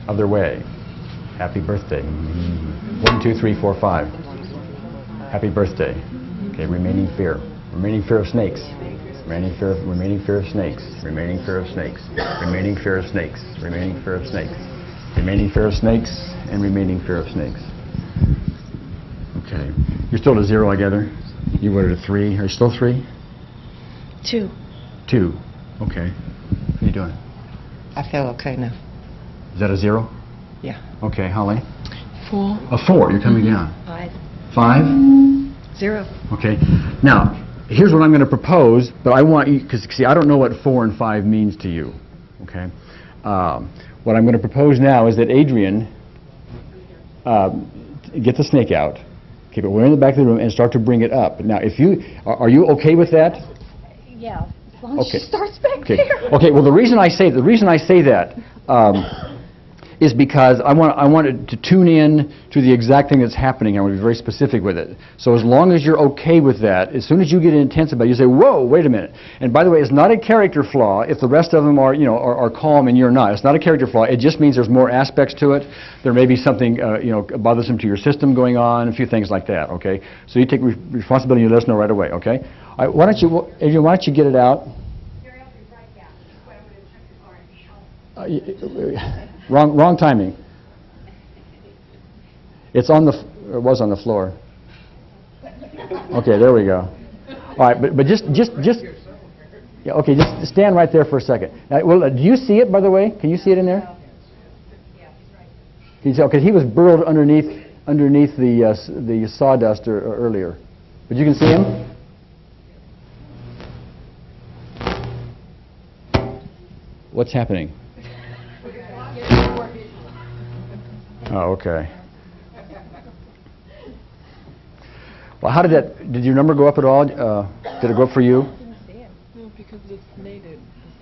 [SPEAKER 4] Other way. Happy birthday. 1, 2, 3, 4, 5. Happy birthday. Okay, remaining fear. Remaining fear of snakes. Remaining fear of snakes. Remaining fear of snakes. Remaining fear of snakes. Remaining fear of snakes. Remaining fear of snakes and remaining fear of snakes. Okay. You're still at 0, I gather. You were at a 3. Are you still 3?
[SPEAKER 12] 2.
[SPEAKER 4] 2. Okay. How are you doing?
[SPEAKER 12] I feel okay now.
[SPEAKER 4] Is that a 0?
[SPEAKER 12] Yeah.
[SPEAKER 4] Okay, Holly?
[SPEAKER 12] 4.
[SPEAKER 4] A 4. You're coming down.
[SPEAKER 10] 5.
[SPEAKER 4] 5?
[SPEAKER 10] 0.
[SPEAKER 4] Okay. Now, here's what I'm going to propose, but I want you, because see, I don't know what 4 and 5 means to you. Okay. What I'm going to propose now is that Adrian get the snake out, keep it way in the back of the room, and start to bring it up. Now, if you are you okay with that?
[SPEAKER 9] Yeah, as long as
[SPEAKER 4] Okay.
[SPEAKER 9] she starts back
[SPEAKER 4] Okay.
[SPEAKER 9] there.
[SPEAKER 4] Okay. Well, the reason I say that is because I want it to tune in to the exact thing that's happening. I want to be very specific with it. So as long as you're okay with that, as soon as you get intense about it, you say, "Whoa, wait a minute." And by the way, it's not a character flaw if the rest of them are, are calm and you're not. It's not a character flaw. It just means there's more aspects to it. There may be something, bothersome to your system going on, a few things like that. Okay. So you take responsibility and you let us know right away. Okay. All right, Adrian, why don't you get it out? Wrong timing. It was on the floor. Okay, there we go. All right, but just yeah, okay, just stand right there for a second. Well, do you see it, by the way? Can you see it in there? Okay, he was burrowed underneath the sawdust earlier, but you can see him. What's happening? Oh, okay. Well, did your number go up at all? Did it go up for you?
[SPEAKER 12] No, because the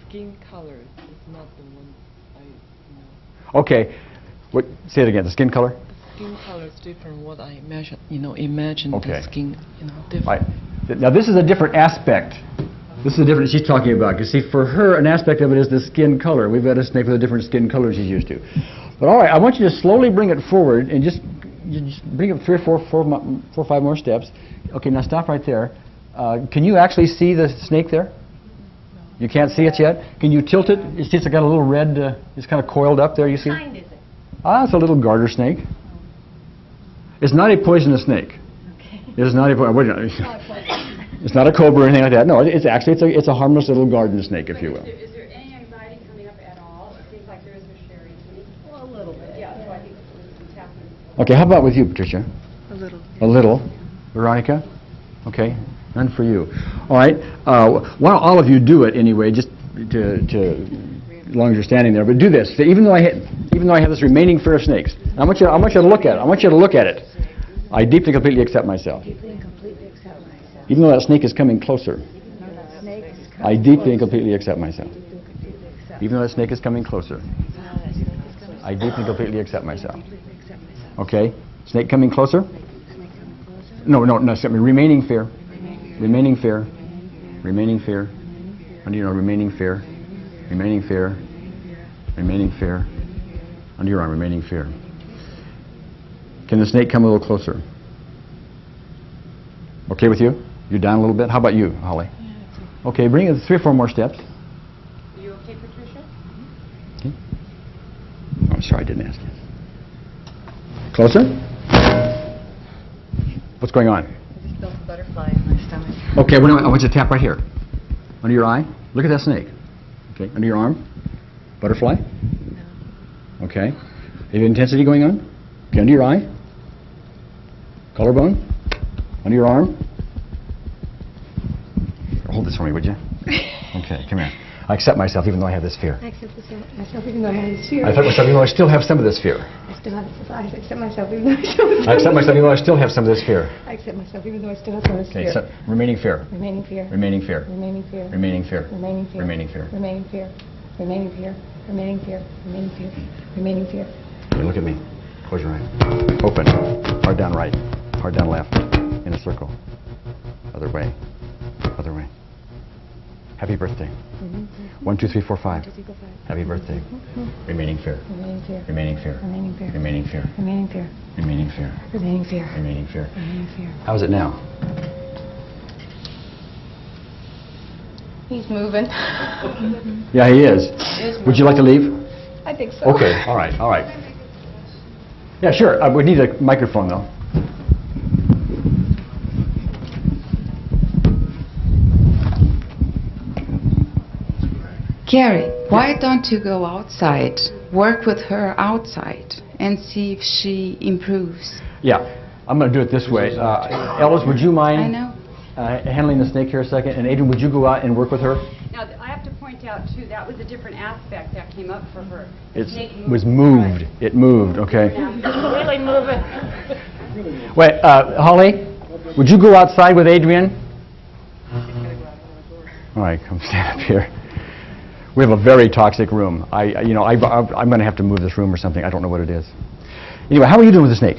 [SPEAKER 12] skin color is not the one I
[SPEAKER 4] Okay. What, say it again. The skin color?
[SPEAKER 12] Skin color is different. What I imagine, imagine
[SPEAKER 4] Okay.
[SPEAKER 12] the skin, different.
[SPEAKER 4] Right. Now this is a different aspect. This is a different she's talking about. Because see, for her, an aspect of it is the skin color. We've got a snake with a different skin color she's used to. But all right, I want you to slowly bring it forward and just bring it 3 or 4 or 5 more steps. Okay, now stop right there. Can you actually see the snake there? You can't see it yet? Can you tilt it? It's just got a little red, it's kind of coiled up there, you see?
[SPEAKER 10] What kind is it?
[SPEAKER 4] Ah, it's a little garter snake. It's not a poisonous snake.
[SPEAKER 10] Okay.
[SPEAKER 4] It is not a It's not a cobra or anything like that. No, it's actually it's a harmless little garden snake, if you will.
[SPEAKER 1] Is there any anxiety coming up at all? It seems like there is with Sherry to me. Well, a little bit. Yeah, so I think it's happening.
[SPEAKER 4] Okay, how about with you, Patricia?
[SPEAKER 12] A little.
[SPEAKER 4] A little. Veronica? Okay, none for you. All right, why don't all of you do it anyway, just to as long as you're standing there. But do this. So even though I have this remaining fear of snakes, I want you to look at it. I want you to look at it. I deeply, completely accept myself. Even though that snake is coming closer, I deeply and completely accept myself. Even though that snake is coming closer, I deeply and completely accept myself. Okay? Snake coming closer? No, remaining fear. Remaining fear. Remaining fear. Under your arm, remaining fear. Remaining fear. Remaining fear. Under your arm, remaining fear. Can the snake come a little closer? Okay with you? You're down a little bit? How about you, Holly? Okay, bring it 3 or 4 more steps.
[SPEAKER 1] Are you okay, Patricia?
[SPEAKER 4] Okay. Oh, I'm sorry, I didn't ask you. Closer? What's going on?
[SPEAKER 10] I just felt a butterfly in my stomach.
[SPEAKER 4] Okay, I want you to tap right here. Under your eye. Look at that snake. Okay, under your arm. Butterfly? No. Okay. Any intensity going on? Okay, under your eye. Collarbone? Under your arm? Hold this for me, would you? Okay, come here. I accept myself even though I have this fear.
[SPEAKER 14] I accept myself even though I have this fear.
[SPEAKER 4] I accept myself even though I still have some of this fear.
[SPEAKER 14] I accept myself even though I still have
[SPEAKER 4] I accept myself even though I still have some of this fear.
[SPEAKER 14] I accept myself even though I still have some of this fear.
[SPEAKER 4] Okay, so remaining fear.
[SPEAKER 14] Remaining fear.
[SPEAKER 4] Remaining fear.
[SPEAKER 14] Remaining fear.
[SPEAKER 4] Remaining fear.
[SPEAKER 14] Remaining fear.
[SPEAKER 4] Remaining fear.
[SPEAKER 14] Remaining fear. Remaining fear. Remaining fear. Remaining fear. Remaining fear.
[SPEAKER 4] Okay, look at me. Close your eyes. Open. Hard down right. Hard down left. In a circle. Other way. Other way. Happy birthday. 1, 2, 3, 4, 5. Happy birthday. Remaining fear.
[SPEAKER 14] Remaining fear.
[SPEAKER 4] Remaining fear.
[SPEAKER 14] Remaining fear.
[SPEAKER 4] Remaining fear.
[SPEAKER 14] Remaining fear.
[SPEAKER 4] Remaining fear.
[SPEAKER 14] Remaining fear.
[SPEAKER 4] Remaining fear.
[SPEAKER 14] Remaining fear.
[SPEAKER 4] How's it now?
[SPEAKER 9] He's moving.
[SPEAKER 4] Yeah, he is. Would you like to leave?
[SPEAKER 9] I think so.
[SPEAKER 4] Okay, all right, all right. Yeah, sure. We need a microphone, though.
[SPEAKER 15] Cary, why don't you go outside, work with her outside, and see if she improves?
[SPEAKER 4] Yeah, I'm going to do it this way. Ellis, would you mind
[SPEAKER 15] I know.
[SPEAKER 4] handling the snake here a second? And Adrian, would you go out and work with her?
[SPEAKER 1] Now, I have to point out, too, that was a different aspect that came up for her.
[SPEAKER 4] It was moved. It moved, okay.
[SPEAKER 8] Really moving.
[SPEAKER 4] Wait, Holly, would you go outside with Adrian? All right, come stand up here. We have a very toxic room. I'm going to have to move this room or something. I don't know what it is. Anyway, how are you doing with the snake?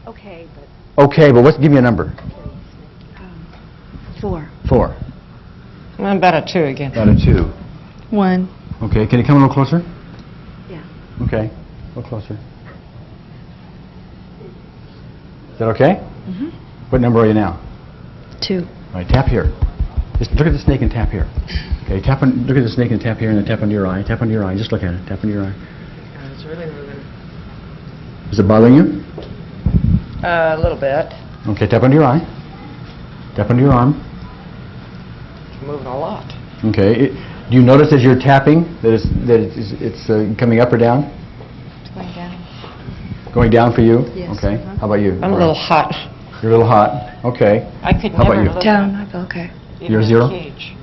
[SPEAKER 10] Okay, but...
[SPEAKER 4] Okay, but give me a number.
[SPEAKER 10] 4.
[SPEAKER 4] 4.
[SPEAKER 12] I'm about a 2 again.
[SPEAKER 4] About a 2.
[SPEAKER 12] 1.
[SPEAKER 4] Okay, can you come a little closer?
[SPEAKER 10] Yeah.
[SPEAKER 4] Okay, a little closer. Is that okay?
[SPEAKER 10] Mm-hmm.
[SPEAKER 4] What number are you now?
[SPEAKER 10] 2.
[SPEAKER 4] All right, tap here. Just look at the snake and tap here. Okay, look at the snake and tap here, and then tap under your eye. Tap under your eye. Just look at it. Tap under your eye.
[SPEAKER 12] It's really moving.
[SPEAKER 4] Is it bothering you?
[SPEAKER 12] A little bit.
[SPEAKER 4] Okay, tap under your eye. Tap under your arm.
[SPEAKER 12] It's moving a lot.
[SPEAKER 4] Okay. Do you notice as you're tapping that it's coming up or down?
[SPEAKER 12] It's going down.
[SPEAKER 4] Going down for you?
[SPEAKER 12] Yes.
[SPEAKER 4] Okay. How about you?
[SPEAKER 12] I'm a little hot.
[SPEAKER 4] You're a little hot. Okay.
[SPEAKER 12] I could
[SPEAKER 4] How
[SPEAKER 12] never
[SPEAKER 4] about you?
[SPEAKER 12] look
[SPEAKER 10] Down,
[SPEAKER 12] at
[SPEAKER 10] I feel okay.
[SPEAKER 12] even
[SPEAKER 4] You're
[SPEAKER 12] in
[SPEAKER 4] 0?
[SPEAKER 12] a cage.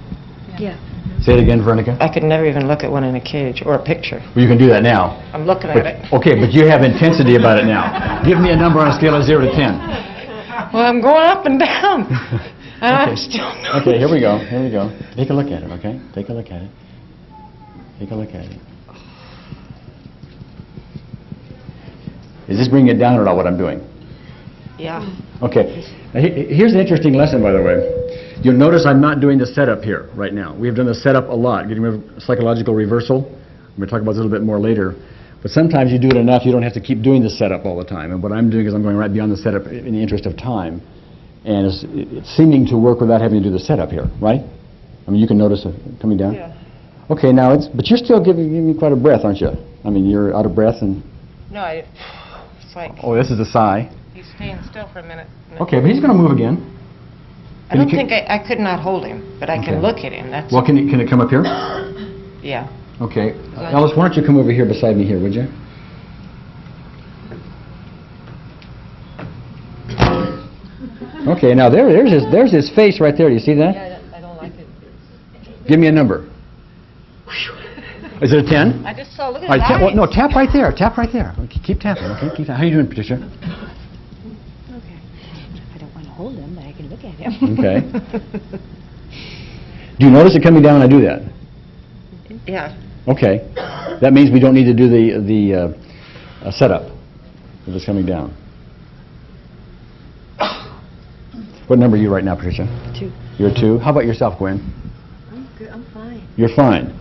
[SPEAKER 10] Yeah.
[SPEAKER 4] Say it again, Veronica.
[SPEAKER 12] I could never even look at one in a cage or a picture.
[SPEAKER 4] Well, you can do that now.
[SPEAKER 12] I'm looking at it.
[SPEAKER 4] Okay, but you have intensity about it now. Give me a number on a scale of 0 to 10.
[SPEAKER 12] Well, I'm going up and down. I'm still
[SPEAKER 4] Okay, here we go. Here we go. Take a look at it, okay? Take a look at it. Take a look at it. Is this bringing it down or not, what I'm doing?
[SPEAKER 12] Yeah.
[SPEAKER 4] Okay. Now, here's an interesting lesson, by the way. You'll notice I'm not doing the setup here right now. We've done the setup a lot, getting rid of psychological reversal. I'm going to talk about this a little bit more later. But sometimes you do it enough, you don't have to keep doing the setup all the time. And what I'm doing is I'm going right beyond the setup in the interest of time. And it's seeming to work without having to do the setup here, right? I mean, you can notice it coming down.
[SPEAKER 12] Yeah.
[SPEAKER 4] Okay, now but you're still giving me quite a breath, aren't you? I mean, you're out of breath and...
[SPEAKER 12] No, it's like...
[SPEAKER 4] Oh, this is a sigh.
[SPEAKER 12] He's staying still for a minute.
[SPEAKER 4] Okay, but he's going to move again.
[SPEAKER 12] I don't think I could not hold him, but I can look at him. That's
[SPEAKER 4] well, can it come up here?
[SPEAKER 12] Yeah.
[SPEAKER 4] Okay. Ellis, why don't you come over here beside me here, would you? Okay, now there's his face right there. Do you see that?
[SPEAKER 12] Yeah, I don't like it.
[SPEAKER 4] Give me a number. Is it a 10?
[SPEAKER 12] I just saw, look at
[SPEAKER 4] All right,
[SPEAKER 12] his eyes.
[SPEAKER 4] well, no, tap right there. Tap right there. Okay, keep tapping. Okay, keep tapping. How are you doing, Patricia?
[SPEAKER 10] Okay. I don't want to hold him, but I can look at him.
[SPEAKER 4] Okay. Do you notice it coming down when I do that?
[SPEAKER 12] Yeah.
[SPEAKER 4] Okay. That means we don't need to do the setup if it's coming down. What number are you right now, Patricia?
[SPEAKER 10] 2.
[SPEAKER 4] You're 2. How about yourself, Gwen?
[SPEAKER 10] I'm good. I'm fine.
[SPEAKER 4] You're fine.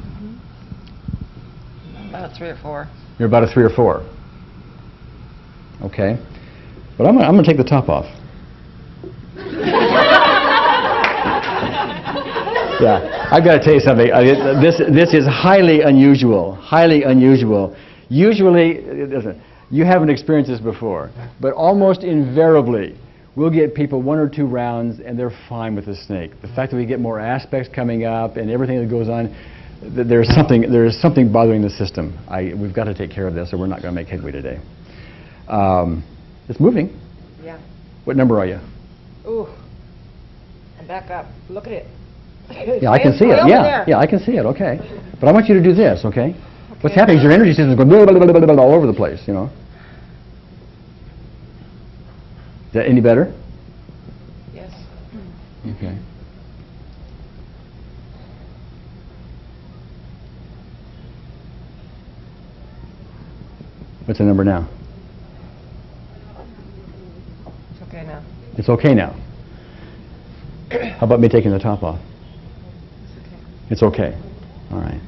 [SPEAKER 12] About 3 or 4.
[SPEAKER 4] You're about a 3 or 4. Okay. But I'm going to take the top off. Yeah, I've got to tell you something. This is highly unusual. Highly unusual. Usually, you haven't experienced this before, but almost invariably, we'll get people 1 or 2 rounds and they're fine with the snake. The fact that we get more aspects coming up and everything that goes on, there is something bothering the system. We've got to take care of this, or we're not going to make headway today. It's moving.
[SPEAKER 12] Yeah.
[SPEAKER 4] What number are you?
[SPEAKER 12] Ooh. And back up. Look at it.
[SPEAKER 4] Yeah, I can see it. Yeah, I can see it. Okay, but I want you to do this. Okay. What's happening is your energy system is going blah, blah, blah, blah, blah, all over the place. You know. Is that any better?
[SPEAKER 12] Yes.
[SPEAKER 4] Okay. What's the number now?
[SPEAKER 12] It's okay now.
[SPEAKER 4] It's okay now. How about me taking the top off? It's okay. All right.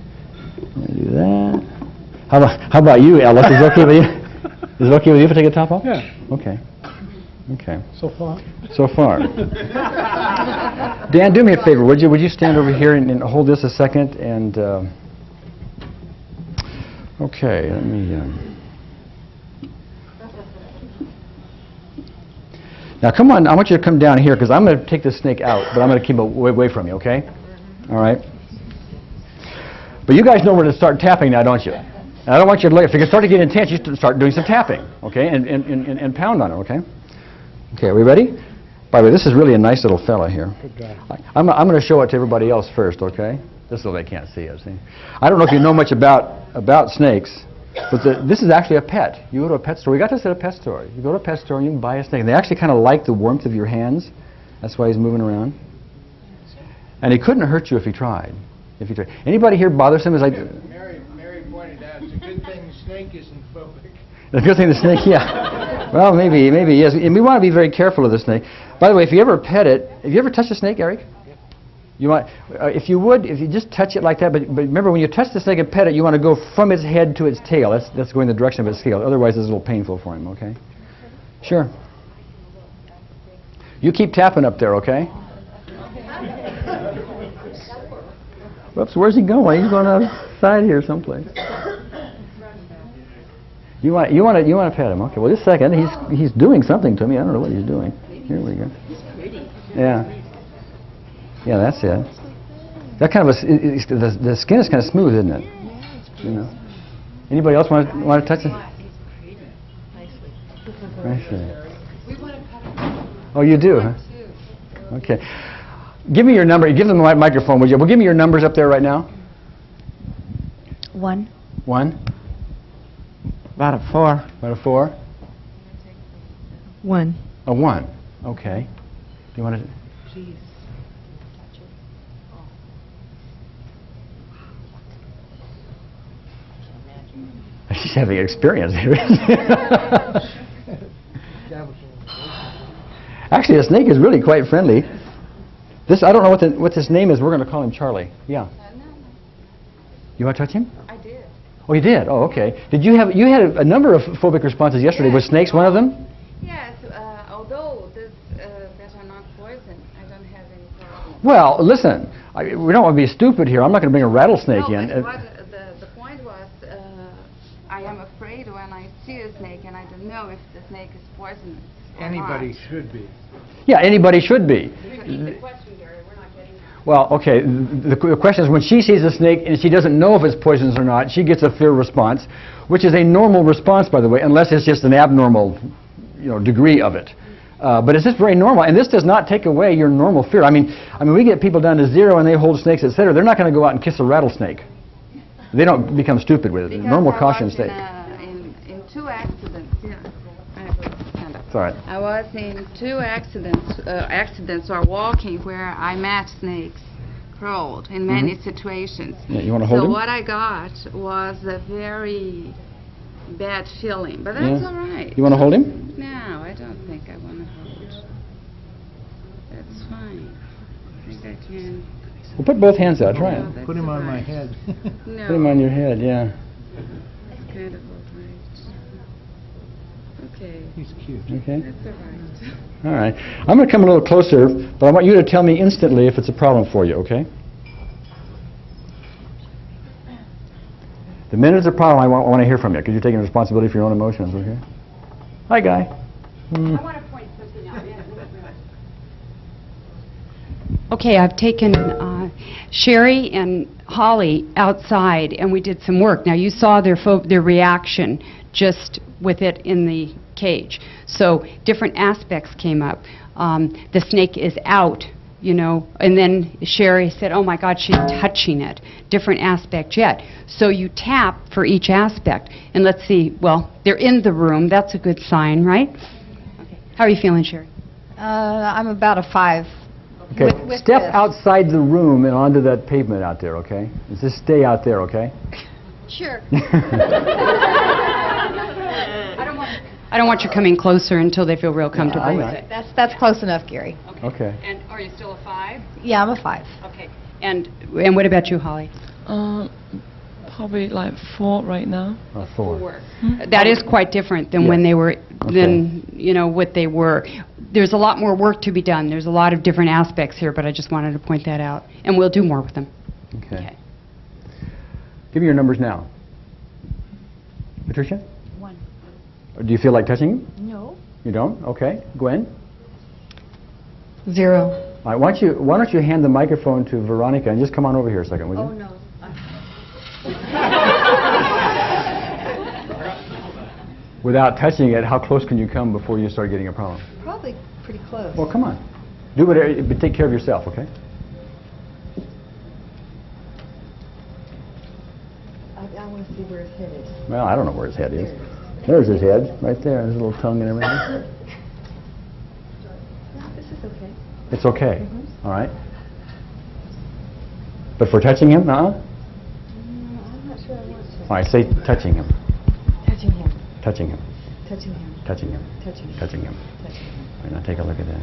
[SPEAKER 4] I'm going to do that. How about you, Ellis? Is it okay with you? Is it okay with you if I take the top off?
[SPEAKER 2] Yeah.
[SPEAKER 4] Okay. Okay.
[SPEAKER 2] So far.
[SPEAKER 4] So far. Dan, do me a favor, would you? Would you stand over here and hold this a second? And okay, let me. Now, come on. I want you to come down here because I'm going to take this snake out, but I'm going to keep it away from you. Okay? All right. But you guys know where to start tapping now, don't you? And I don't want you to if you start to get intense, you start doing some tapping, okay? And pound on it, okay? Okay, are we ready? By the way, this is really a nice little fella here.
[SPEAKER 2] Good guy.
[SPEAKER 4] I'm going to show it to everybody else first, okay? Just so they can't see it, see? I don't know if you know much about snakes, but this is actually a pet. You go to a pet store. We got this at a pet store. You go to a pet store and you can buy a snake. And they actually kind of like the warmth of your hands. That's why he's moving around. And he couldn't hurt you if he tried. Anybody here bothersome?
[SPEAKER 13] Mary pointed out it's a good thing the snake isn't phobic.
[SPEAKER 4] The good thing the snake, yeah. Well, maybe yes. And we want to be very careful of the snake. By the way, if you ever pet it, have you ever touched a snake, Eric? Yep. You want, if you just touch it like that, but remember when you touch the snake and pet it, you want to go from its head to its tail. That's going the direction of its tail. Otherwise, it's a little painful for him. Okay. Sure. You keep tapping up there, okay? Whoops, where's he going? He's going outside here someplace. You want to pet him? Okay. Well, just a second. He's doing something to me. I don't know what he's doing. Here we go. Yeah. Yeah, that's it. That kind of the skin is kind of smooth, isn't it? You know. Anybody else want to touch it? I see. Oh, you do, huh? Okay. Give me your number. Give them the microphone, would you? Well, give me your numbers up there right now.
[SPEAKER 10] 1.
[SPEAKER 4] 1.
[SPEAKER 12] About a 4.
[SPEAKER 4] About a 4.
[SPEAKER 10] 1.
[SPEAKER 4] A 1. Okay. Do you want to?
[SPEAKER 10] Please.
[SPEAKER 4] She's having experience here. Actually, the snake is really quite friendly. This, I don't know what this name is. We're going to call him Charlie. Yeah. You want to touch him?
[SPEAKER 15] I did.
[SPEAKER 4] Oh, you did? Oh, okay. Did you had a number of phobic responses yesterday. Was snakes one of them?
[SPEAKER 15] Yes, although that are not poison, I don't have any problem.
[SPEAKER 4] Well, listen, we don't want to be stupid here. I'm not going to bring a rattlesnake in.
[SPEAKER 15] The point was, I am afraid when I see a snake and I don't know if the snake is poisonous.
[SPEAKER 13] Anybody should be.
[SPEAKER 4] Yeah, anybody should be.
[SPEAKER 15] Repeat the question, Gary. We're not getting that.
[SPEAKER 4] Well, okay, the question is when she sees a snake and she doesn't know if it's poisonous or not, she gets a fear response, which is a normal response, by the way, unless it's just an abnormal, degree of it. But it's just very normal, and this does not take away your normal fear. I mean, we get people down to 0 and they hold snakes, etc. They're not going to go out and kiss a rattlesnake. They don't become stupid with it.
[SPEAKER 15] Because
[SPEAKER 4] Normal
[SPEAKER 15] I
[SPEAKER 4] caution
[SPEAKER 15] was
[SPEAKER 4] state.
[SPEAKER 15] in 2 accidents. Yeah.
[SPEAKER 4] It's all right.
[SPEAKER 15] I was in 2 accidents or walking where I met snakes crawled in many situations.
[SPEAKER 4] Yeah, you want to hold him?
[SPEAKER 15] So what I got was a very bad feeling, but that's all right.
[SPEAKER 4] You want to hold him?
[SPEAKER 15] No, I don't think I want to hold. That's fine. I think I can.
[SPEAKER 4] Well, put both hands out. Try it.
[SPEAKER 13] Put him on my head.
[SPEAKER 15] No.
[SPEAKER 4] Put him on your head, yeah.
[SPEAKER 15] That's kind of all right. Okay.
[SPEAKER 13] He's cute.
[SPEAKER 4] Okay.
[SPEAKER 15] That's all right.
[SPEAKER 4] All right. I'm going to come a little closer, but I want you to tell me instantly if it's a problem for you, okay? The minute it's a problem, I want to hear from you, because you're taking responsibility for your own emotions, okay? Hi, Guy.
[SPEAKER 1] I want to point something out. Okay, I've taken Sherry and Holly outside, and we did some work. Now, you saw their reaction just with it in the cage. So different aspects came up. The snake is out, and then Sherry said, oh my God, she's touching it. Different aspect yet. So you tap for each aspect. And let's see, well, they're in the room. That's a good sign, right? Okay. How are you feeling, Sherry?
[SPEAKER 9] I'm about a 5.
[SPEAKER 4] Okay,
[SPEAKER 9] With
[SPEAKER 4] step
[SPEAKER 9] this.
[SPEAKER 4] outside the room and onto that pavement out there, okay? Just stay out there, okay?
[SPEAKER 9] Sure.
[SPEAKER 1] I don't want you coming closer until they feel real comfortable with it.
[SPEAKER 9] That's close enough, Gary.
[SPEAKER 4] Okay.
[SPEAKER 1] And are you still a 5?
[SPEAKER 9] Yeah, I'm a 5.
[SPEAKER 1] Okay. And what about you, Holly?
[SPEAKER 12] Probably like 4 right now.
[SPEAKER 4] 4.
[SPEAKER 1] That is quite different than when they were, what they were. There's a lot more work to be done. There's a lot of different aspects here, but I just wanted to point that out. And we'll do more with them.
[SPEAKER 4] Okay. Give me your numbers now. Patricia?
[SPEAKER 10] 1.
[SPEAKER 4] Do you feel like touching him?
[SPEAKER 10] No.
[SPEAKER 4] You don't? Okay. Gwen?
[SPEAKER 12] 0.
[SPEAKER 4] All right, why don't you hand the microphone to Veronica and just come on over here a second, will you?
[SPEAKER 10] Oh, no.
[SPEAKER 4] Without touching it, how close can you come before you start getting a problem?
[SPEAKER 10] Probably pretty close.
[SPEAKER 4] Well, come on. Do whatever, but take care of yourself, okay?
[SPEAKER 10] I want to see where his head is.
[SPEAKER 4] Well, I don't know where his head is. There's his head, right there, his little tongue and everything.
[SPEAKER 10] No, this is okay.
[SPEAKER 4] It's okay, all right? But for touching him,
[SPEAKER 10] I'm not sure I want to.
[SPEAKER 4] All right, say touching him.
[SPEAKER 10] Touching him.
[SPEAKER 4] Touching him.
[SPEAKER 10] Touching him.
[SPEAKER 4] Touching him.
[SPEAKER 10] Touching him.
[SPEAKER 4] Touching him.
[SPEAKER 10] Touching him.
[SPEAKER 4] All right, now take a look at that.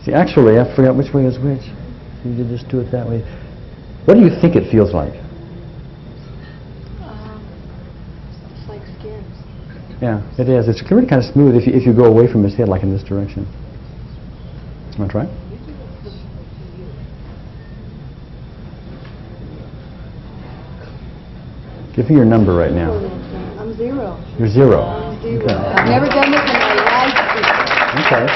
[SPEAKER 4] See, actually, I forgot which way is which. You did just do it that way. What do you think it feels like?
[SPEAKER 10] It's like skin.
[SPEAKER 4] Yeah, it is. It's really kind of smooth if you go away from his head, like in this direction. You want to try? Give me your number right now.
[SPEAKER 10] I'm 0.
[SPEAKER 4] You're 0.
[SPEAKER 10] I'm 0.
[SPEAKER 4] Okay.
[SPEAKER 10] I've never done this in my life.
[SPEAKER 4] Okay.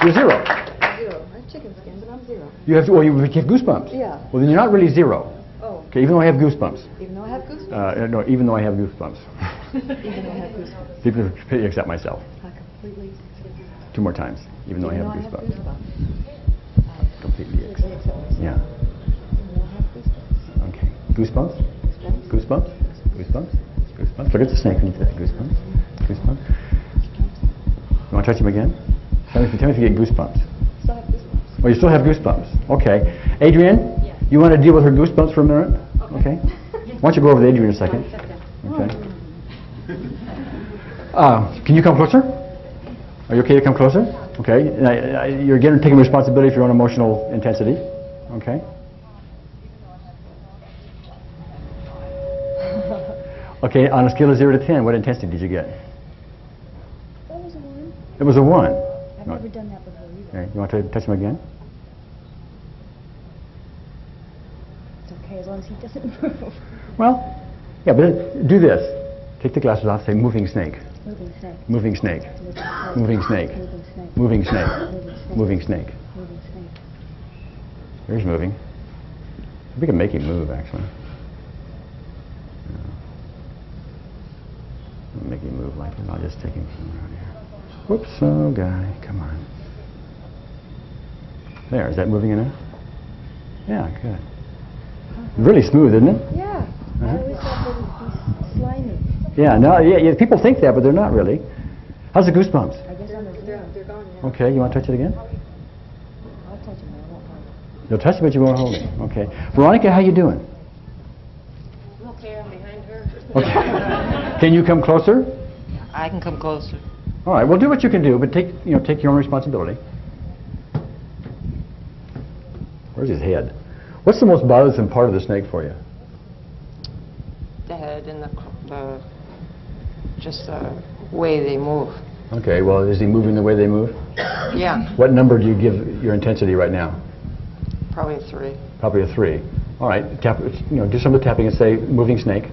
[SPEAKER 4] You're 0.
[SPEAKER 10] 0. I have chicken skin, but I'm 0.
[SPEAKER 4] You have goosebumps.
[SPEAKER 10] Yeah.
[SPEAKER 4] Well, then you're not really 0.
[SPEAKER 10] Oh.
[SPEAKER 4] Okay, even though I have goosebumps.
[SPEAKER 10] Even though I have goosebumps.
[SPEAKER 4] No, even though I have goosebumps.
[SPEAKER 10] Even though I have goosebumps.
[SPEAKER 4] People except myself.
[SPEAKER 10] I completely.
[SPEAKER 4] 2 more times. Even though I have goosebumps. Completely accept myself. Yeah.
[SPEAKER 10] Even though I have goosebumps.
[SPEAKER 4] Okay. Goosebumps. Goosebumps. Goosebumps. Goosebumps. Look at the snake when you say goosebumps. Goosebumps. You want to touch him again? Tell me if you get goosebumps.
[SPEAKER 10] Still have goosebumps.
[SPEAKER 4] Oh, you still have goosebumps. Okay. Adrian, you want to deal with her goosebumps for a minute? Okay. Why don't you go over to Adrian a second? Okay. Can you come closer? Are you okay to come closer? Okay. You're again taking responsibility for your own emotional intensity. Okay. Okay, on a scale of 0 to 10, what intensity did you get?
[SPEAKER 10] That was a 1.
[SPEAKER 4] It was a 1.
[SPEAKER 10] I've never done that before either.
[SPEAKER 4] Okay. You want to touch him again?
[SPEAKER 10] It's okay as long as he doesn't move.
[SPEAKER 4] Well, yeah, but do this. Take the glasses off, say moving snake.
[SPEAKER 10] Moving snake.
[SPEAKER 4] Moving snake. Moving snake. Moving snake. Moving snake.
[SPEAKER 10] Moving snake.
[SPEAKER 4] There he's moving. We can make him move, actually. I'll make him move like him. I'll just take him from around here. Whoops, oh guy, come on. There, is that moving enough? Yeah, good. Really smooth, isn't it?
[SPEAKER 10] Yeah. I always thought that it'd be slimy.
[SPEAKER 4] Yeah, no, yeah, people think that, but they're not really. How's the goosebumps?
[SPEAKER 10] I guess they're gone now.
[SPEAKER 4] Okay, you want to touch it again?
[SPEAKER 10] I'll touch him, I won't hold him.
[SPEAKER 4] You'll touch it, but you won't hold it. Okay. Veronica, how you doing?
[SPEAKER 12] I'm okay, I'm behind her.
[SPEAKER 4] Okay. Can you come closer?
[SPEAKER 12] I can come closer.
[SPEAKER 4] All right. Well, do what you can do, but take your own responsibility. Where's his head? What's the most bothersome part of the snake for you?
[SPEAKER 12] The head and just the way they move.
[SPEAKER 4] Okay. Well, is he moving the way they move?
[SPEAKER 12] Yeah,
[SPEAKER 4] What number do you give your intensity right now?
[SPEAKER 12] probably a 3.
[SPEAKER 4] Probably a 3. All right. Tap. Do some of the tapping and say moving snake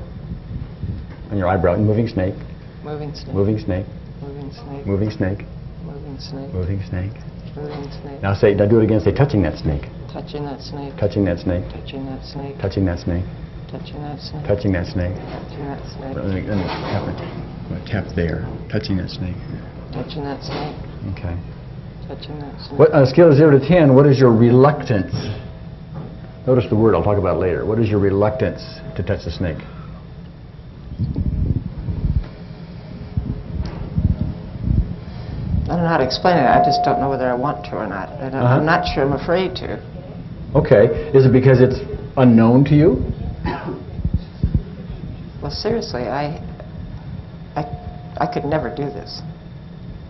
[SPEAKER 4] on your eyebrow. Moving snake.
[SPEAKER 12] Moving snake.
[SPEAKER 4] Moving snake.
[SPEAKER 12] Moving snake.
[SPEAKER 4] Moving snake.
[SPEAKER 12] Moving snake.
[SPEAKER 4] Moving snake.
[SPEAKER 12] Moving snake.
[SPEAKER 4] Now do it again. Say touching that snake.
[SPEAKER 12] Touching that snake.
[SPEAKER 4] Touching that snake.
[SPEAKER 12] Touching that snake.
[SPEAKER 4] Touching that snake.
[SPEAKER 12] Touching that snake.
[SPEAKER 4] Touching that snake.
[SPEAKER 12] Touching that snake.
[SPEAKER 4] Let me tap it. I'm gonna tap there. Touching that snake.
[SPEAKER 12] Touching that snake.
[SPEAKER 4] Okay.
[SPEAKER 12] Touching that snake.
[SPEAKER 4] What, on a scale of 0 to 10, what is your reluctance? Notice the word. I'll talk about it later. What is your reluctance to touch the snake?
[SPEAKER 12] I don't know how to explain it. I just don't know whether I want to or not. I'm not sure. I'm afraid to.
[SPEAKER 4] Okay. Is it because it's unknown to you?
[SPEAKER 12] Well, seriously, I could never do this.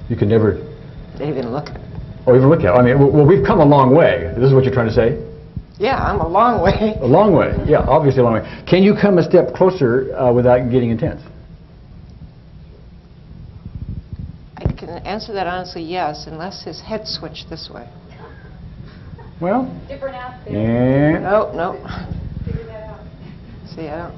[SPEAKER 4] You could never...
[SPEAKER 12] Even look at it.
[SPEAKER 4] Or even look at it. I mean, well, we've come a long way. This is what you're trying to say?
[SPEAKER 12] Yeah, I'm a long way.
[SPEAKER 4] A long way. Yeah, obviously a long way. Can you come a step closer without getting intense?
[SPEAKER 12] I can answer that honestly, yes, unless his head switched this way.
[SPEAKER 4] Well...
[SPEAKER 14] Different aspect.
[SPEAKER 4] Yeah.
[SPEAKER 12] No. See, I don't...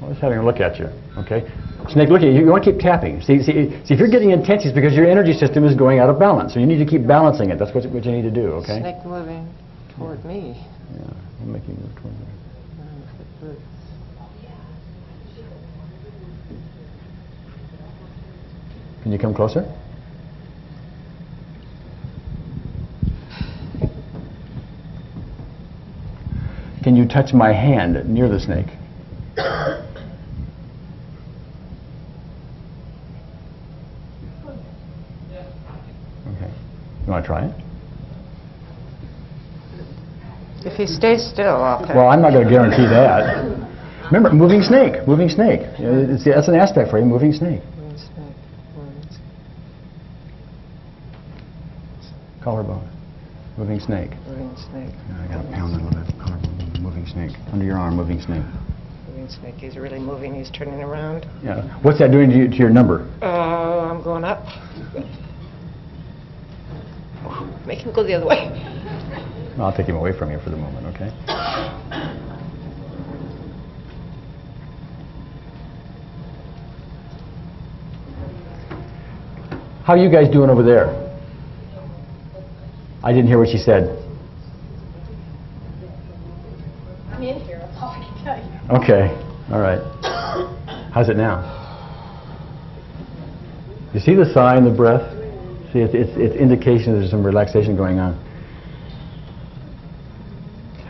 [SPEAKER 4] Well, just having a look at you, okay? Snake, look at you. You want to keep tapping. See, if you're getting intense, it's because your energy system is going out of balance. So you need to keep balancing it. That's what you need to do, okay?
[SPEAKER 12] Snake moving toward me.
[SPEAKER 4] Yeah, I'll make you move toward me. Can you come closer? Can you touch my hand near the snake? Okay. You want to try it?
[SPEAKER 12] If he stays still, I'll touch.
[SPEAKER 4] Well, I'm not going to guarantee that. Remember, moving snake, moving snake. That's an aspect for you, moving snake.
[SPEAKER 12] Moving snake.
[SPEAKER 4] Collarbone, moving snake.
[SPEAKER 12] Moving snake.
[SPEAKER 4] I got to pound a little bit. Collarbone, moving snake. Under your arm, moving snake.
[SPEAKER 12] Moving snake. He's really moving. He's turning around.
[SPEAKER 4] Yeah. What's that doing to your number?
[SPEAKER 12] I'm going up. Make him go the other way.
[SPEAKER 4] I'll take him away from you for the moment, okay? How are you guys doing over there? I didn't hear what she said.
[SPEAKER 14] I'm in here, that's all I can tell you.
[SPEAKER 4] Okay, all right. How's it now? You see the sigh in the breath? See, it's indication there's some relaxation going on.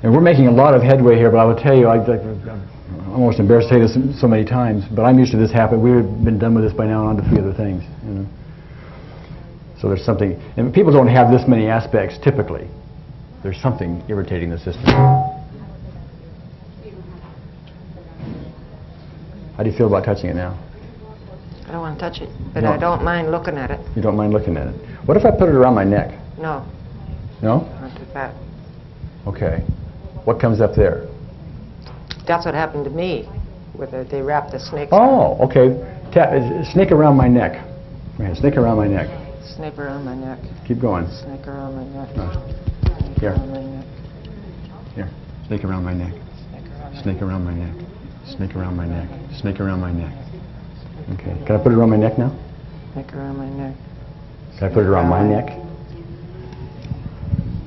[SPEAKER 4] And we're making a lot of headway here, but I will tell you, I'm almost embarrassed to say this so many times, but I'm used to this happening. We've been done with this by now, on to 3 other things. You know? So there's something, and people don't have this many aspects typically. There's something irritating the system. How do you feel about touching it now?
[SPEAKER 12] don't want to touch it, but
[SPEAKER 4] No.
[SPEAKER 12] I don't mind looking at it.
[SPEAKER 4] You don't mind looking at it. What if I put it around my neck?
[SPEAKER 12] No,
[SPEAKER 4] No?
[SPEAKER 12] not do that.
[SPEAKER 4] Okay. What comes up there?
[SPEAKER 12] That's what happened to me, where they wrapped the snakes.
[SPEAKER 4] Oh, okay. Snake around my neck. Go ahead, snake around my neck.
[SPEAKER 12] Snake around my neck.
[SPEAKER 4] Keep going.
[SPEAKER 12] Snake around my neck.
[SPEAKER 4] No.
[SPEAKER 12] Snake
[SPEAKER 4] Here.
[SPEAKER 12] around my neck.
[SPEAKER 4] Here. Snake around my neck. Snake around my neck. Snake around my neck. Snake around my neck. Okay. Can I put it around my neck now?
[SPEAKER 12] Snake around my neck.
[SPEAKER 4] Can I put it around my neck?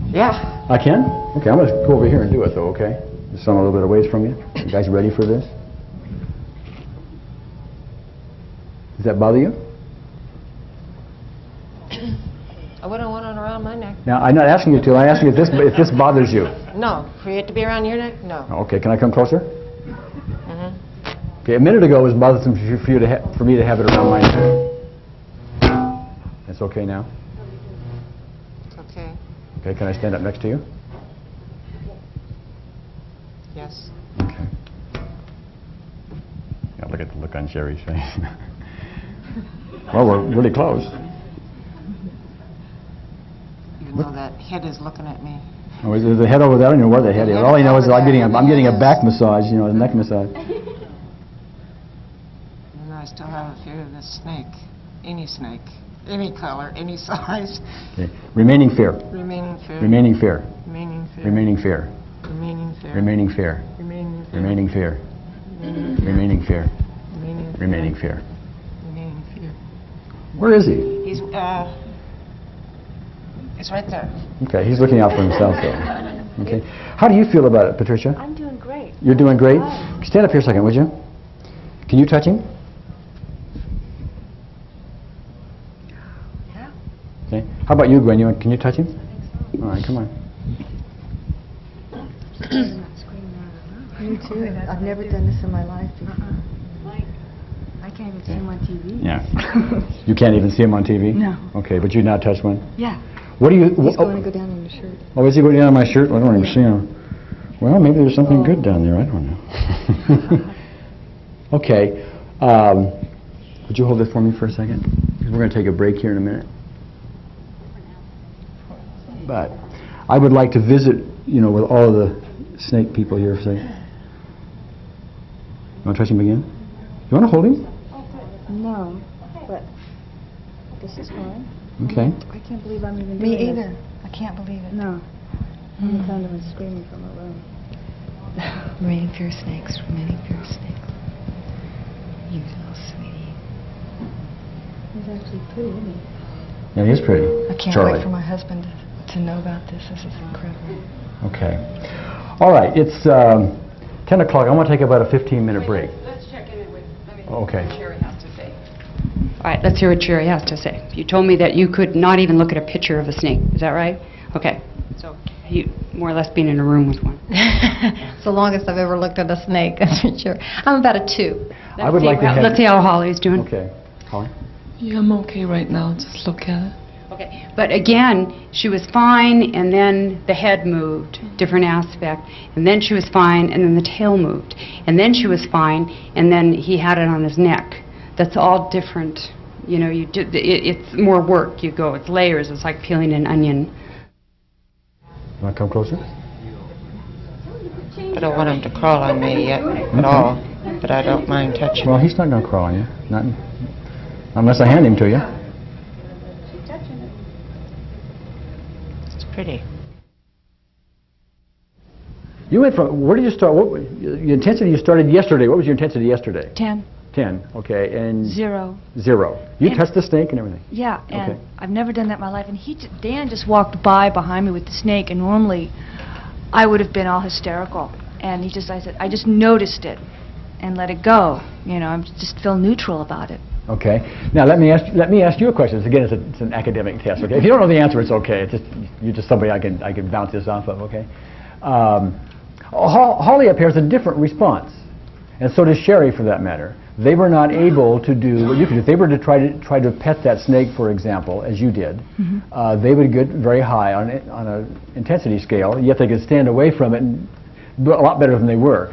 [SPEAKER 12] Yeah.
[SPEAKER 4] I can? Okay, I'm going to go over here and do it, though, okay? Just I'm a little bit of ways from you. You guys ready for this? Does that bother you?
[SPEAKER 12] I wouldn't want it around my neck.
[SPEAKER 4] Now, I'm not asking you to. I'm asking if this bothers you.
[SPEAKER 12] No. For it to be around your neck? No.
[SPEAKER 4] Okay, can I come closer?
[SPEAKER 12] Mm-hmm.
[SPEAKER 4] Okay, a minute ago it was bothersome for me to have it around my neck. It's okay now?
[SPEAKER 12] It's okay.
[SPEAKER 4] Okay, can I stand up next to you?
[SPEAKER 12] Yes.
[SPEAKER 4] Okay. Yeah, look at the look on Sherry's face. Well, we're really close.
[SPEAKER 12] Even though that head is looking at me.
[SPEAKER 4] Oh, is the head over there? I don't know where the head is. All I know is that I'm getting a back massage, you know, a neck massage.
[SPEAKER 12] And I still have a fear of this snake. Any snake. Any color, any size.
[SPEAKER 4] Okay. Remaining fear.
[SPEAKER 12] Remaining fear.
[SPEAKER 4] Remaining fear.
[SPEAKER 12] Remaining fear.
[SPEAKER 4] Remaining fear.
[SPEAKER 12] Remaining fear.
[SPEAKER 4] Remaining fear.
[SPEAKER 12] Remaining fear.
[SPEAKER 4] Remaining fear. Remaining fear. Remaining fear.
[SPEAKER 12] Remaining fear.
[SPEAKER 4] Where is he?
[SPEAKER 12] It's right there.
[SPEAKER 4] Okay, he's looking out for himself, though. Okay. How do you feel about it, Patricia?
[SPEAKER 10] I'm doing great.
[SPEAKER 4] You're doing great? Stand up here a second, would you? Can you touch him?
[SPEAKER 10] Yeah.
[SPEAKER 4] Okay. How about you, Gwen? Can you touch him? All right, come on.
[SPEAKER 10] Me too. I've never done this in my life before.
[SPEAKER 15] I can't even see him on TV.
[SPEAKER 4] Yeah. You can't even see him on TV?
[SPEAKER 15] No.
[SPEAKER 4] Okay, but you not touch one?
[SPEAKER 15] Yeah.
[SPEAKER 4] What do you...
[SPEAKER 10] He's going to go down on your shirt.
[SPEAKER 4] Oh, is he going down on my shirt? I don't even see him. Well, maybe there's something good down there. I don't know. Okay. Would you hold this for me for a second? We're going to take a break here in a minute. But I would like to visit, you know, with all of the snake people here. Say, you want to touch him again? You want to hold him?
[SPEAKER 10] No, but this is fine.
[SPEAKER 4] Okay.
[SPEAKER 10] I can't believe I'm even
[SPEAKER 9] Me
[SPEAKER 10] doing
[SPEAKER 9] either.
[SPEAKER 10] this.
[SPEAKER 9] I can't believe it.
[SPEAKER 10] No. I'm kind of screaming from a room.
[SPEAKER 9] Remaining fear snakes. Remaining fear snakes. You little sweetie.
[SPEAKER 10] He's actually pretty, isn't he?
[SPEAKER 4] Yeah, he's pretty.
[SPEAKER 9] I can't
[SPEAKER 4] Charlie.
[SPEAKER 9] wait for my husband to know about this. This is incredible.
[SPEAKER 4] Okay. All right. It's 10 o'clock. I want to take about a 15-minute break.
[SPEAKER 15] Let's check in with,
[SPEAKER 4] Okay.
[SPEAKER 15] Cary has to say. All right, let's hear what Cary has to say. You told me that you could not even look at a picture of a snake. Is that right? Okay. So you more or less being in a room with one.
[SPEAKER 9] It's the longest I've ever looked at a snake, that's for sure. I'm about a 2.
[SPEAKER 4] I would like to have...
[SPEAKER 15] Let's see how Holly's doing.
[SPEAKER 4] Okay. Holly?
[SPEAKER 16] Yeah, I'm okay right now. Just look at it.
[SPEAKER 15] Okay. But again, she was fine, and then the head moved, different aspect, and then she was fine, and then the tail moved, and then she was fine, and then he had it on his neck. That's all different. You know, it's more work. You go, it's layers. It's like peeling an onion.
[SPEAKER 4] You want to come closer?
[SPEAKER 12] I don't want him to crawl on me yet at all, but I don't mind touching.
[SPEAKER 4] Well, he's not going to crawl on you. Not unless I hand him to you.
[SPEAKER 12] It's pretty.
[SPEAKER 4] You went from... Where did you start? What your intensity you started yesterday? What was your intensity yesterday?
[SPEAKER 10] 10.
[SPEAKER 4] 10. Okay. And...
[SPEAKER 10] 0.
[SPEAKER 4] 0. You touched the snake and everything?
[SPEAKER 10] Yeah, and
[SPEAKER 4] Okay.
[SPEAKER 10] I've never done that in my life. And Dan just walked by behind me with the snake, and normally I would have been all hysterical. And I just noticed it and let it go. You know, I just feel neutral about it.
[SPEAKER 4] Okay. Now let me ask you a question. Again, it's an academic test. Okay. If you don't know the answer, it's okay. It's just you're just somebody I can bounce this off of. Okay. Holly up here has a different response, and so does Sherry, for that matter. They were not able to do what you could do. If they were to try to pet that snake, for example, as you did, they would get very high on an intensity scale. Yet they could stand away from it and do a lot better than they were.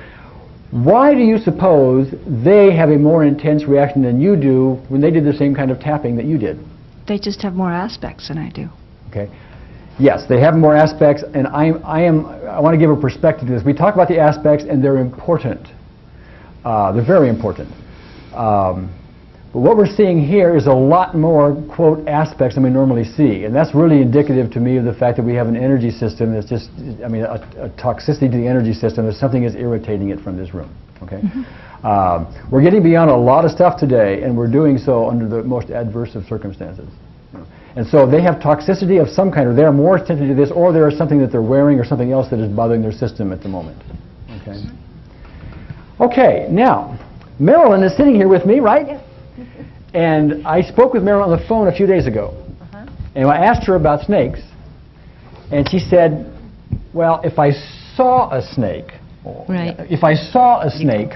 [SPEAKER 4] Why do you suppose they have a more intense reaction than you do when they did the same kind of tapping that you did?
[SPEAKER 10] They just have more aspects than I do.
[SPEAKER 4] Okay. Yes, they have more aspects, and I want to give a perspective to this. We talk about the aspects, and they're important. They're very important. But what we're seeing here is a lot more, quote, aspects than we normally see. And that's really indicative to me of the fact that we have an energy system that's just, I mean, a toxicity to the energy system. There's something is irritating it from this room, okay? We're getting beyond a lot of stuff today, and we're doing so under the most adverse of circumstances. And so they have toxicity of some kind, or they're more sensitive to this, or there is something that they're wearing or something else that is bothering their system at the moment, okay? Okay, now, Marilyn is sitting here with me, right? Yes. And I spoke with Marilyn on the phone a few days ago. And I asked her about snakes. And she said, well, if I saw a snake, if I saw a snake,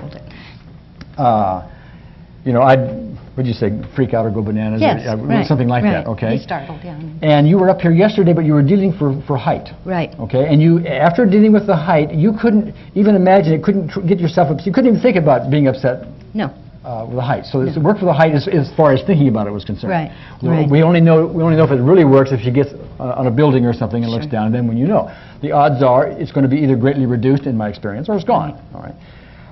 [SPEAKER 4] you know, would you say, freak out or go bananas?
[SPEAKER 17] Yes,
[SPEAKER 4] or something like that, okay?
[SPEAKER 17] Be startled, yeah.
[SPEAKER 4] And you were up here yesterday, but you were dealing for height.
[SPEAKER 17] Right.
[SPEAKER 4] Okay, and you, after dealing with the height, you couldn't even imagine it, couldn't get yourself upset. You couldn't even think about being upset.
[SPEAKER 17] No.
[SPEAKER 4] With the height. So it worked for the height as far as thinking about it was concerned.
[SPEAKER 17] Right.
[SPEAKER 4] We only know if it really works if she gets on a building or something and looks down, and then when you know. The odds are it's going to be either greatly reduced in my experience or it's gone. All right.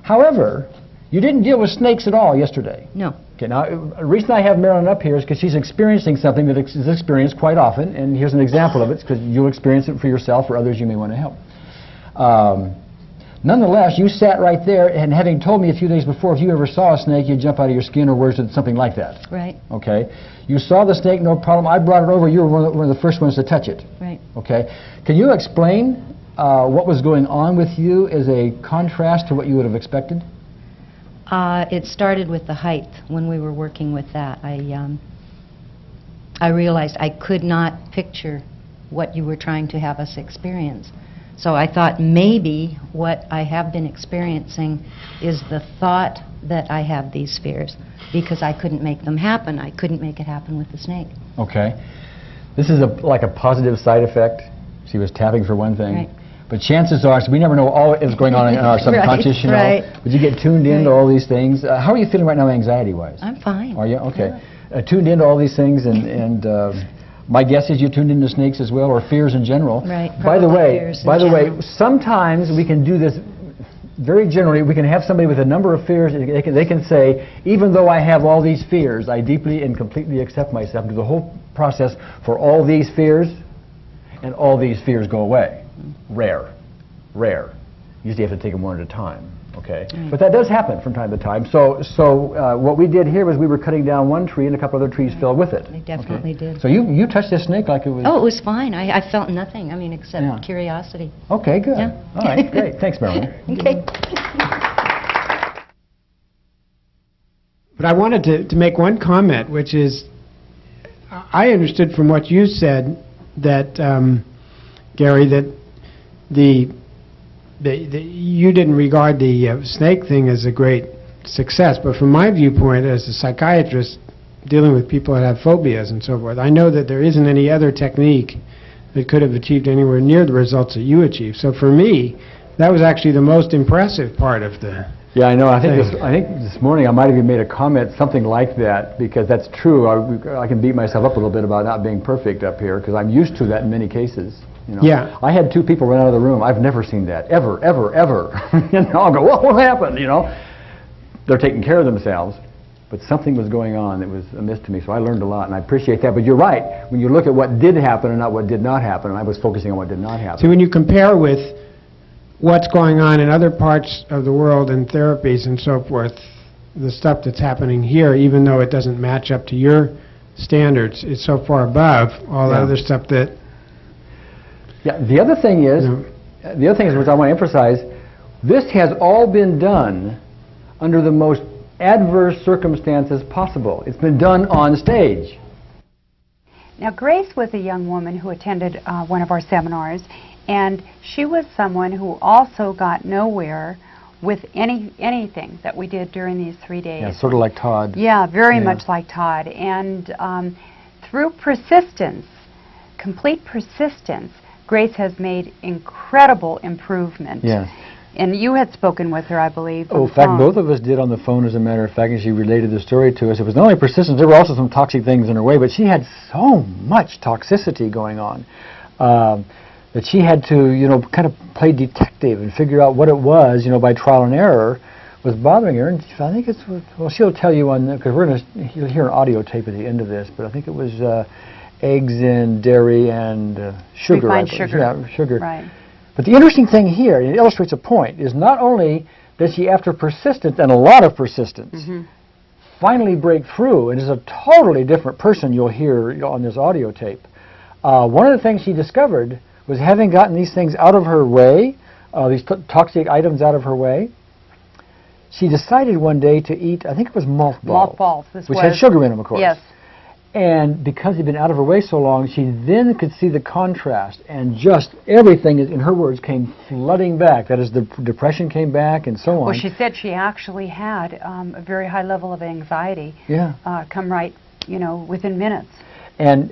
[SPEAKER 4] However, you didn't deal with snakes at all yesterday.
[SPEAKER 17] No.
[SPEAKER 4] Okay, now the reason I have Marilyn up here is because she's experiencing something that is experienced quite often, and here's an example of it, because you'll experience it for yourself or others you may want to help. Nonetheless, you sat right there, and having told me a few days before, if you ever saw a snake, you'd jump out of your skin or words, something like that.
[SPEAKER 17] Right.
[SPEAKER 4] Okay. You saw the snake, no problem. I brought it over. You were one of the first ones to touch it.
[SPEAKER 17] Right.
[SPEAKER 4] Okay. Can you explain what was going on with you as a contrast to what you would have expected?
[SPEAKER 17] It started with the height. When we were working with that, I realized I could not picture what you were trying to have us experience. So I thought maybe what I have been experiencing is the thought that I have these fears, because I couldn't make them happen. I couldn't make it happen with the snake.
[SPEAKER 4] Okay. This is like a positive side effect. She was tapping for one thing.
[SPEAKER 17] Right.
[SPEAKER 4] But chances are, so we never know all is going on in our subconscious, you know.
[SPEAKER 17] Right.
[SPEAKER 4] But you get tuned into all these things. How are you feeling right now anxiety-wise?
[SPEAKER 17] I'm fine.
[SPEAKER 4] Are you? Okay. Tuned into all these things, and my guess is you tuned into snakes as well, or fears in general.
[SPEAKER 17] Right.
[SPEAKER 4] By the way, sometimes we can do this very generally. We can have somebody with a number of fears, and they can say, even though I have all these fears, I deeply and completely accept myself. Do the whole process for all these fears, and all these fears go away. Rare. Usually you have to take them one at a time. Okay, but that does happen from time to time. So what we did here was we were cutting down one tree, and a couple other trees fell with it.
[SPEAKER 17] They definitely did.
[SPEAKER 4] So you touched this snake like it was...
[SPEAKER 17] Oh, it was fine. I felt nothing. I mean, except curiosity.
[SPEAKER 4] Okay, good.
[SPEAKER 17] Yeah.
[SPEAKER 4] All right, great. Thanks, Marilyn.
[SPEAKER 17] Okay.
[SPEAKER 18] But I wanted to make one comment, which is, I understood from what you said that, Gary, that you didn't regard the snake thing as a great success, but from my viewpoint as a psychiatrist dealing with people that have phobias and so forth, I know that there isn't any other technique that could have achieved anywhere near the results that you achieved. So for me, that was actually the most impressive part of the...
[SPEAKER 4] Yeah, I know. I think this morning I might have even made a comment, something like that, because that's true. I can beat myself up a little bit about not being perfect up here, because I'm used to that in many cases. You know?
[SPEAKER 18] Yeah.
[SPEAKER 4] I had 2 people run out of the room. I've never seen that, ever. You know, I'll go, what happened? You know, they're taking care of themselves, but something was going on that was amiss to me. So I learned a lot, and I appreciate that. But you're right. When you look at what did happen and not what did not happen, and I was focusing on what did not happen.
[SPEAKER 18] See, when you compare with what's going on in other parts of the world and therapies and so forth, the stuff that's happening here, even though it doesn't match up to your standards, it's so far above all the other stuff that...
[SPEAKER 4] Yeah, the other thing is, which I want to emphasize, this has all been done under the most adverse circumstances possible. It's been done on stage.
[SPEAKER 1] Now, Grace was a young woman who attended one of our seminars, and she was someone who also got nowhere with anything that we did during these 3 days.
[SPEAKER 4] Yeah, sort of like Todd.
[SPEAKER 1] Yeah, very much like Todd. And through persistence, complete persistence, Grace has made incredible improvement.
[SPEAKER 4] Yes.
[SPEAKER 1] And you had spoken with her, I believe.
[SPEAKER 2] Oh, in fact, both of us did on the phone, as a matter of fact, and she related the story to us. It was not only persistence, there were also some toxic things in her way, but she had so much toxicity going on that she had to, you know, kind of play detective and figure out what it was, you know, by trial and error was bothering her. And I think it's, well, she'll tell you on, because you'll hear an audio tape at the end of this, but I think it was eggs and dairy and sugar.
[SPEAKER 1] Refined sugar.
[SPEAKER 2] Yeah, sugar.
[SPEAKER 1] Right.
[SPEAKER 2] But the interesting thing here, and it illustrates a point, is not only does she, after persistence and a lot of persistence, finally break through and is a totally different person you'll hear on this audio tape. One of the things she discovered was, having gotten these things out of her way, these toxic items out of her way, she decided one day to eat, I think it was malt balls.
[SPEAKER 1] Malt balls.
[SPEAKER 2] Which had sugar in them, of course.
[SPEAKER 1] Yes.
[SPEAKER 2] And because he'd been out of her way so long, she then could see the contrast, and just everything, in her words, came flooding back. That is, the depression came back and so on.
[SPEAKER 1] Well, she said she actually had a very high level of anxiety come right, you know, within minutes.
[SPEAKER 2] And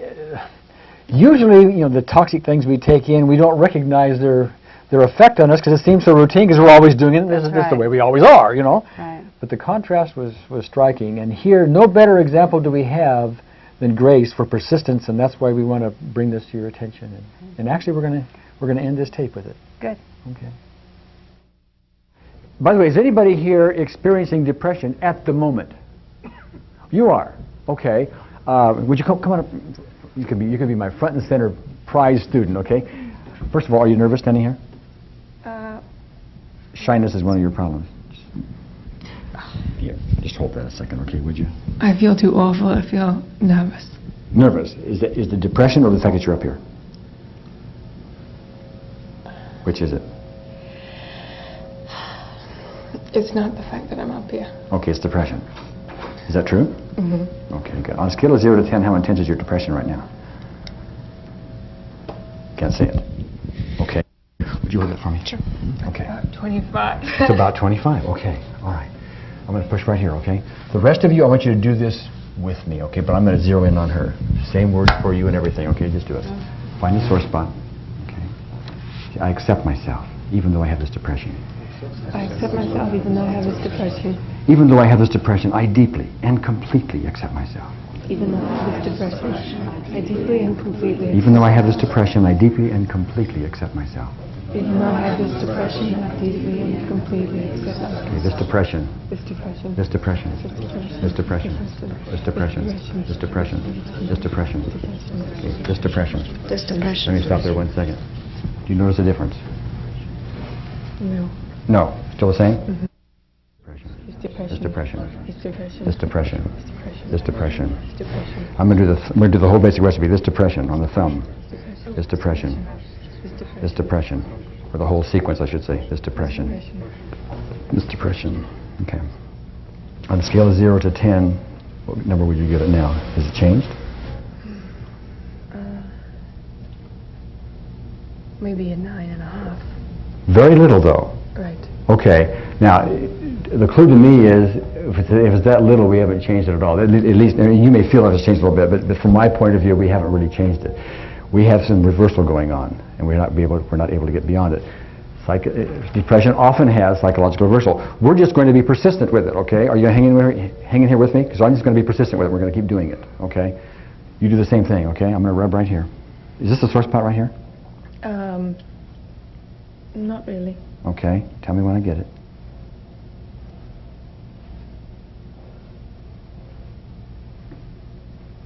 [SPEAKER 2] usually, you know, the toxic things we take in, we don't recognize their effect on us because it seems so routine, because we're always doing it. This is just the way we always are, you know.
[SPEAKER 1] Right.
[SPEAKER 2] But the contrast was striking. And here, no better example do we have than Grace for persistence, and that's why we want to bring this to your attention. And actually, we're going to end this tape with it.
[SPEAKER 1] Good.
[SPEAKER 2] Okay. By the way, is anybody here experiencing depression at the moment? You are. Okay. Would you come on up? You could be my front and center prize student. Okay. First of all, are you nervous standing here? Shyness is one of your problems. Here, just hold that a second, okay, would you?
[SPEAKER 16] I feel too awful. I feel nervous.
[SPEAKER 2] Nervous. Is the depression or the fact that you're up here? Which is it?
[SPEAKER 16] It's not the fact that I'm up here.
[SPEAKER 2] Okay, it's depression. Is that true?
[SPEAKER 16] Mm-hmm.
[SPEAKER 2] Okay, good. On a scale of 0 to 10, how intense is your depression right now? Can't say it. Okay. Would you hold it for me?
[SPEAKER 16] Sure.
[SPEAKER 2] Okay.
[SPEAKER 16] About 25.
[SPEAKER 2] It's about 25. Okay. All right. I'm going to push right here, okay? The rest of you, I want you to do this with me, okay? But I'm going to zero in on her. Same words for you and everything, okay? Just do it. Find the sore spot. Okay. I accept myself, even though I have this depression.
[SPEAKER 16] I accept myself even though I have this depression.
[SPEAKER 2] Even though I have this depression, I deeply and completely accept myself.
[SPEAKER 16] Even though I have this depression, I deeply and completely
[SPEAKER 2] Even though I have this depression, I deeply and completely accept myself.
[SPEAKER 16] Even though I have this depression, I deeply and completely accept myself.
[SPEAKER 2] Okay, this depression.
[SPEAKER 16] This depression.
[SPEAKER 2] This depression. This depression. This depression. This depression. This depression. Okay, this depression.
[SPEAKER 16] This depression.
[SPEAKER 2] Let me stop there 1 second. Do you notice a difference?
[SPEAKER 16] No.
[SPEAKER 2] No. Still the same?
[SPEAKER 16] Mm-hmm.
[SPEAKER 2] This depression.
[SPEAKER 16] This depression.
[SPEAKER 2] This depression. This depression.
[SPEAKER 16] This depression.
[SPEAKER 2] I'm going to do the whole basic recipe. This depression on the thumb. This depression. This depression. Or the whole sequence, I should say. This depression. This depression. Okay. On a scale of 0 to 10, what number would you give it now? Has it changed?
[SPEAKER 16] Maybe a 9.5.
[SPEAKER 2] Very little, though.
[SPEAKER 16] Right.
[SPEAKER 2] Okay. Now, the clue to me is, if it's that little, we haven't changed it at all. At least, I mean, you may feel like it's changed a little bit, but from my point of view, we haven't really changed it. We have some reversal going on, and we're not able to get beyond it. Depression often has psychological reversal. We're just going to be persistent with it, okay? Are you hanging here with me? Because I'm just going to be persistent with it. We're going to keep doing it, okay? You do the same thing, okay? I'm going to rub right here. Is this the sore spot right here?
[SPEAKER 16] Not really.
[SPEAKER 2] Okay. Tell me when I get it.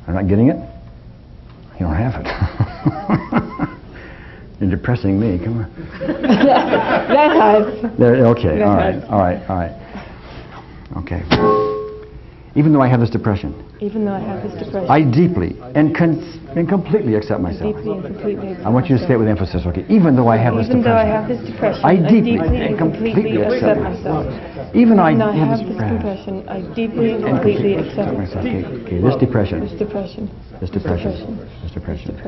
[SPEAKER 2] I'm not getting it? You don't have it. You're depressing me. Come on.
[SPEAKER 16] That has.
[SPEAKER 2] There, okay. All right. All right. All right. Okay. Even though I have this depression,
[SPEAKER 16] Even though I have this depression,
[SPEAKER 2] I deeply and completely accept myself.
[SPEAKER 16] deeply and completely accept
[SPEAKER 2] I want you to say it with emphasis, okay? Even though I have this
[SPEAKER 16] Even
[SPEAKER 2] depression,
[SPEAKER 16] though I have this depression,
[SPEAKER 2] I deeply and completely accept myself. Even though I have this depression,
[SPEAKER 16] I deeply and completely accept myself.
[SPEAKER 2] Okay, this depression.
[SPEAKER 16] This depression.
[SPEAKER 2] This depression. This depression.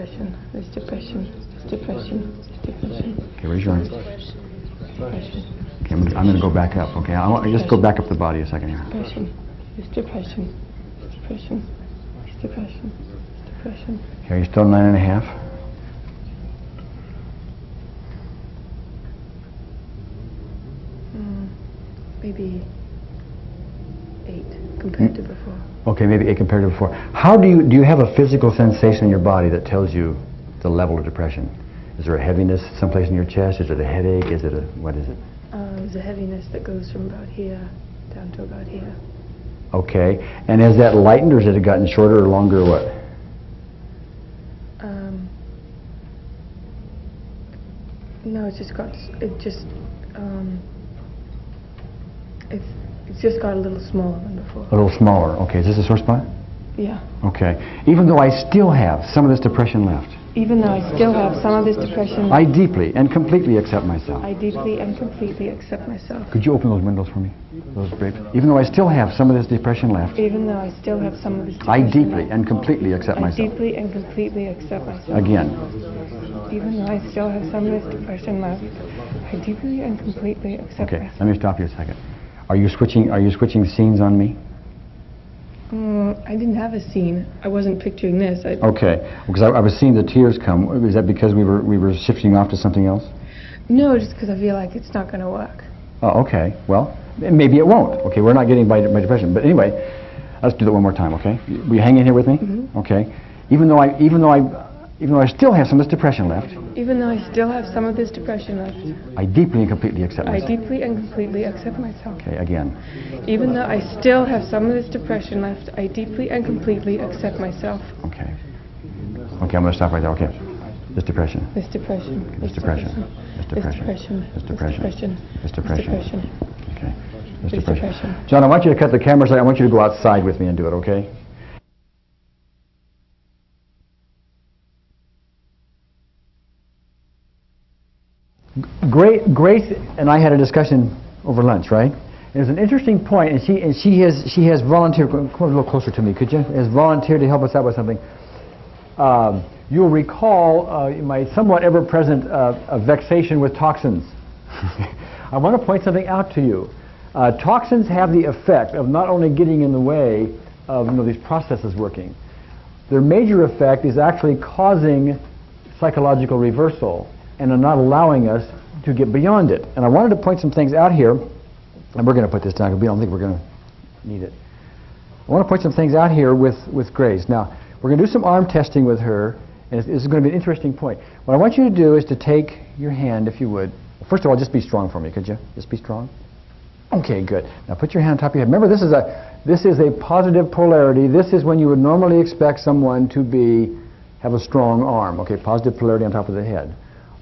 [SPEAKER 16] This depression. This depression. This depression.
[SPEAKER 2] Okay, raise your arms.
[SPEAKER 16] Depression.
[SPEAKER 2] Okay, I'm going to go back up, okay? I want just go back up the body a second here.
[SPEAKER 16] Depression. This depression. Depression. Depression. Depression.
[SPEAKER 2] Okay, are you still 9.5?
[SPEAKER 16] maybe 8 compared to before.
[SPEAKER 4] Okay, maybe 8 compared to before. How do you have a physical sensation in your body that tells you the level of depression? Is there a heaviness someplace in your chest? Is it a headache? Is it a, what is it?
[SPEAKER 16] There's a heaviness that goes from about here down to about here.
[SPEAKER 4] Okay, and has that lightened, or has it gotten shorter or longer, or what?
[SPEAKER 16] No, it's just got a little smaller than before.
[SPEAKER 4] A little smaller. Okay, is this a sore spot?
[SPEAKER 16] Yeah.
[SPEAKER 4] Okay. Even though I still have some of this depression left,
[SPEAKER 16] Even though I still have some of this depression,
[SPEAKER 4] I deeply and completely accept myself.
[SPEAKER 16] I deeply and completely accept myself.
[SPEAKER 4] Could you open those windows for me? Those drapes? Even though I still have some of this depression left,
[SPEAKER 16] Even though I still have some of this
[SPEAKER 4] I
[SPEAKER 16] depression
[SPEAKER 4] deeply
[SPEAKER 16] left,
[SPEAKER 4] and completely accept
[SPEAKER 16] I
[SPEAKER 4] myself.
[SPEAKER 16] deeply and completely accept myself.
[SPEAKER 4] Again.
[SPEAKER 16] Even though I still have some of this depression left, I deeply and completely accept
[SPEAKER 4] Okay,
[SPEAKER 16] myself.
[SPEAKER 4] let me stop you a second. Are you switching scenes on me?
[SPEAKER 16] I didn't have a scene. I wasn't picturing this.
[SPEAKER 4] Okay, because I was seeing the tears come. Is that because we were shifting off to something else?
[SPEAKER 16] No, just because I feel like it's not going to work.
[SPEAKER 4] Oh, okay. Well, maybe it won't. Okay, we're not getting by depression. But anyway, let's do that one more time. Okay, will you hang in here with me?
[SPEAKER 16] Mm-hmm.
[SPEAKER 4] Okay. Even though I still have some of this depression left,
[SPEAKER 16] Even though I still have some of this depression left,
[SPEAKER 4] I deeply and completely accept
[SPEAKER 16] I
[SPEAKER 4] myself.
[SPEAKER 16] deeply and completely accept myself.
[SPEAKER 4] Okay, again.
[SPEAKER 16] Even though I still have some of this depression left, I deeply and completely accept myself.
[SPEAKER 4] Okay. Okay, I'm going to stop right there. Okay. This depression.
[SPEAKER 16] This depression.
[SPEAKER 4] Okay, this depression. This depression. This depression. This depression. Okay. This depression. John, I want you to cut the camera so I want you to go outside with me and do it, okay? Grace and I had a discussion over lunch, right? It was an interesting point, and she has volunteered. Come a little closer to me, could you? Has volunteered to help us out with something. You'll recall my somewhat ever-present vexation with toxins. I want to point something out to you. Toxins have the effect of not only getting in the way of these processes working. Their major effect is actually causing psychological reversal and are not allowing us to get beyond it. And I wanted to point some things out here, and we're going to put this down because we don't think we're going to need it. I want to point some things out here with Grace. Now, we're going to do some arm testing with her, and this is going to be an interesting point. What I want you to do is to take your hand, if you would. First of all, just be strong for me, could you? Just be strong. Okay, good. Now put your hand on top of your head. Remember, this is a positive polarity. This is when you would normally expect someone to have a strong arm. Okay, positive polarity on top of the head.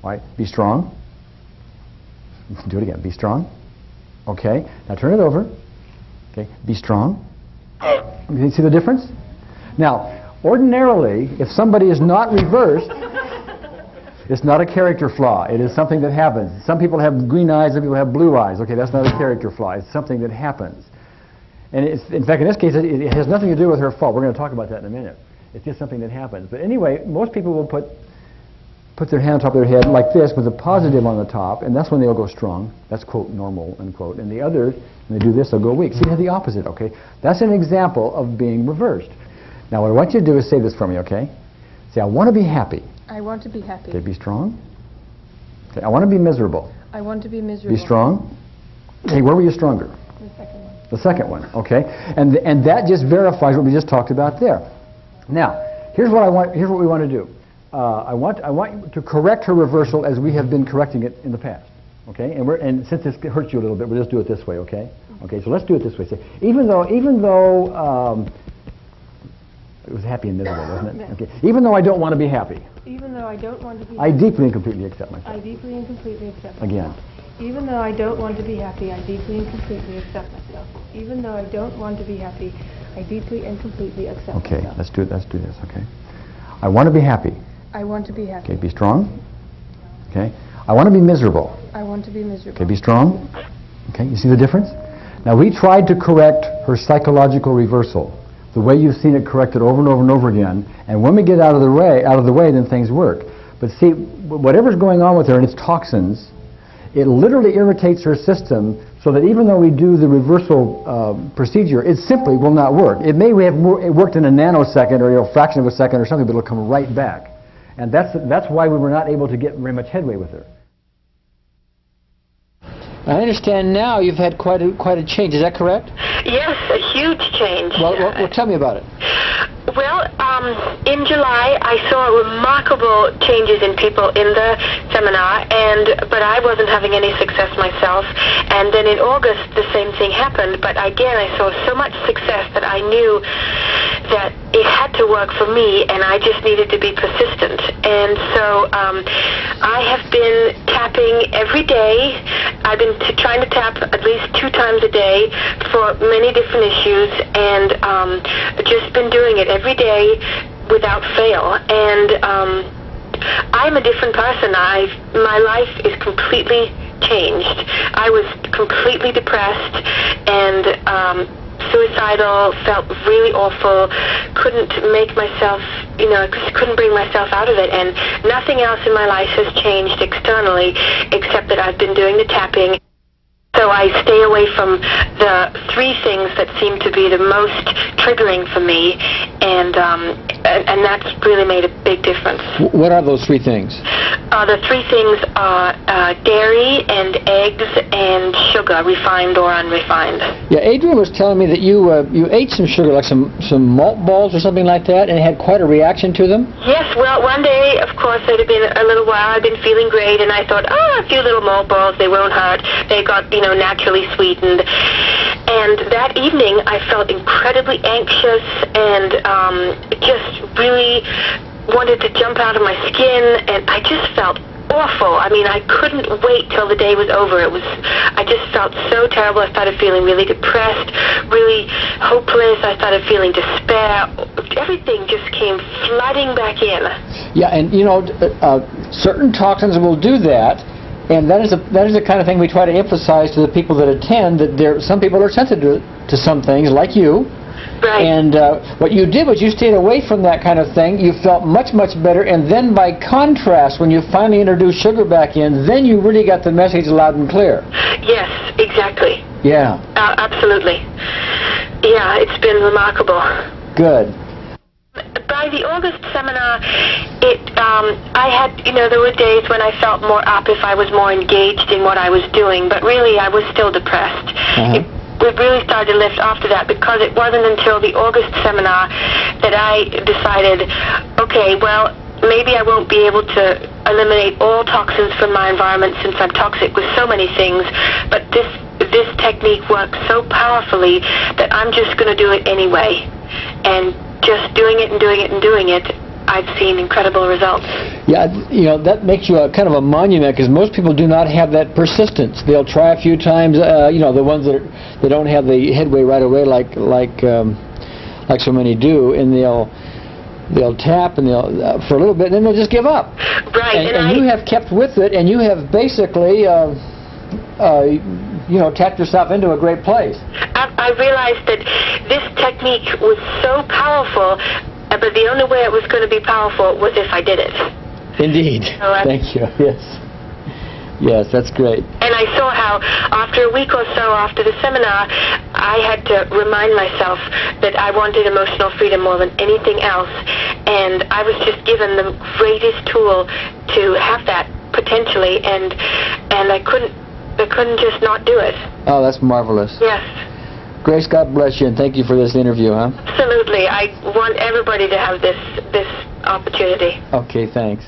[SPEAKER 4] All right, be strong. Do it again. Be strong. Okay, now turn it over. Okay, be strong. You see the difference? Now, ordinarily, if somebody is not reversed, it's not a character flaw. It is something that happens. Some people have green eyes, some people have blue eyes. Okay, that's not a character flaw. It's something that happens. And in fact, in this case, it has nothing to do with her fault. We're going to talk about that in a minute. It's just something that happens. But anyway, most people will put their hand on top of their head like this with a positive on the top, and that's when they'll go strong. That's, quote, normal, unquote. And the others, when they do this, they'll go weak. See, they have the opposite, okay? That's an example of being reversed. Now, what I want you to do is say this for me, okay? Say, I want to be happy.
[SPEAKER 16] I want to be happy.
[SPEAKER 4] Okay, be strong. Okay, I want to be miserable.
[SPEAKER 16] I want to be miserable.
[SPEAKER 4] Be strong. Okay, where were you stronger?
[SPEAKER 16] The second one.
[SPEAKER 4] The second one, okay? And that just verifies what we just talked about there. Now, here's what we want to do. I want to correct her reversal as we have been correcting it in the past, okay? And since this hurts you a little bit, we'll just do it this way, okay? Okay, so let's do it this way. So even though it was happy and miserable, wasn't it? Okay. Even though I don't want to be happy.
[SPEAKER 16] Even though I don't want to be
[SPEAKER 4] I
[SPEAKER 16] happy.
[SPEAKER 4] deeply and completely accept myself.
[SPEAKER 16] I deeply and completely accept myself.
[SPEAKER 4] Again.
[SPEAKER 16] Even though I don't want to be happy, I deeply and completely accept myself. Even though I don't want to be happy, I deeply and completely accept myself.
[SPEAKER 4] Okay, let's do this, okay? I want to be happy.
[SPEAKER 16] I want to be happy.
[SPEAKER 4] Okay, be strong. Okay. I want to be miserable.
[SPEAKER 16] I want to be miserable.
[SPEAKER 4] Okay, be strong. Okay, you see the difference? Now, we tried to correct her psychological reversal, the way you've seen it corrected over and over and over again, and when we get out of the way, then things work. But see, whatever's going on with her, and it's toxins, it literally irritates her system so that even though we do the reversal procedure, it simply will not work. It may have worked in a nanosecond or a fraction of a second or something, but it'll come right back. And that's why we were not able to get very much headway with her.
[SPEAKER 2] I understand now you've had quite a change. Is that correct?
[SPEAKER 19] Yes, a huge change.
[SPEAKER 2] Well, tell me about it.
[SPEAKER 19] Well, in July, I saw remarkable changes in people in the seminar, but I wasn't having any success myself. And then in August, the same thing happened. But again, I saw so much success that I knew that it had to work for me, and I just needed to be persistent. And so I have been tapping every day. I've been trying to tap at least 2 times a day for many different issues, and just been doing it every day without fail. And I'm a different person. My life is completely changed. I was completely depressed and suicidal, felt really awful, couldn't make myself, couldn't bring myself out of it, and nothing else in my life has changed externally except that I've been doing the tapping. So I stay away from the 3 things that seem to be the most triggering for me, and that's really made a big difference.
[SPEAKER 2] What are those 3 things?
[SPEAKER 19] The 3 things are dairy and eggs and sugar, refined or unrefined.
[SPEAKER 2] Yeah, Adrian was telling me that you ate some sugar, like some malt balls or something like that, and had quite a reaction to them?
[SPEAKER 19] Yes, well, one day, of course, it had been a little while, I'd been feeling great, and I thought, a few little malt balls, they won't hurt. They got, naturally sweetened. And that evening, I felt incredibly anxious and just really wanted to jump out of my skin, and I just felt awful. I mean, I couldn't wait till the day was over. I just felt so terrible. I started feeling really depressed, really hopeless. I started feeling despair. Everything just came flooding back in.
[SPEAKER 2] Yeah, and certain toxins will do that. And that is the kind of thing we try to emphasize to the people that attend, that some people are sensitive to some things, like you.
[SPEAKER 19] Right.
[SPEAKER 2] And what you did was you stayed away from that kind of thing. You felt much, much better. And then by contrast, when you finally introduced sugar back in, then you really got the message loud and clear.
[SPEAKER 19] Yes, exactly.
[SPEAKER 2] Yeah.
[SPEAKER 19] Absolutely. Yeah, it's been remarkable.
[SPEAKER 2] Good.
[SPEAKER 19] By the August seminar, I had, there were days when I felt more up if I was more engaged in what I was doing, but really I was still depressed.
[SPEAKER 2] Uh-huh.
[SPEAKER 19] It really started to lift after that, because it wasn't until the August seminar that I decided, okay, well, maybe I won't be able to eliminate all toxins from my environment since I'm toxic with so many things, but this technique works so powerfully that I'm just going to do it anyway. And just doing it and doing it and doing it, I've seen incredible results.
[SPEAKER 2] Yeah, that makes you a kind of a monument, because most people do not have that persistence. They'll try a few times, the ones that don't have the headway right away, like so many do, and they'll tap and they'll for a little bit, and then they'll just give up.
[SPEAKER 19] Right.
[SPEAKER 2] And you have kept with it, and you have basically tapped yourself into a great place.
[SPEAKER 19] I realized that this technique was so powerful, but the only way it was going to be powerful was if I did it.
[SPEAKER 2] Indeed.
[SPEAKER 19] So
[SPEAKER 2] thank you. Yes, that's great.
[SPEAKER 19] And I saw how after a week or so after the seminar, I had to remind myself that I wanted emotional freedom more than anything else, and I was just given the greatest tool to have that potentially, and I couldn't just not do it.
[SPEAKER 2] Oh, that's marvelous.
[SPEAKER 19] Yes.
[SPEAKER 2] Grace, God bless you, and thank you for this interview, huh?
[SPEAKER 19] Absolutely. I want everybody to have this opportunity.
[SPEAKER 2] Okay, thanks.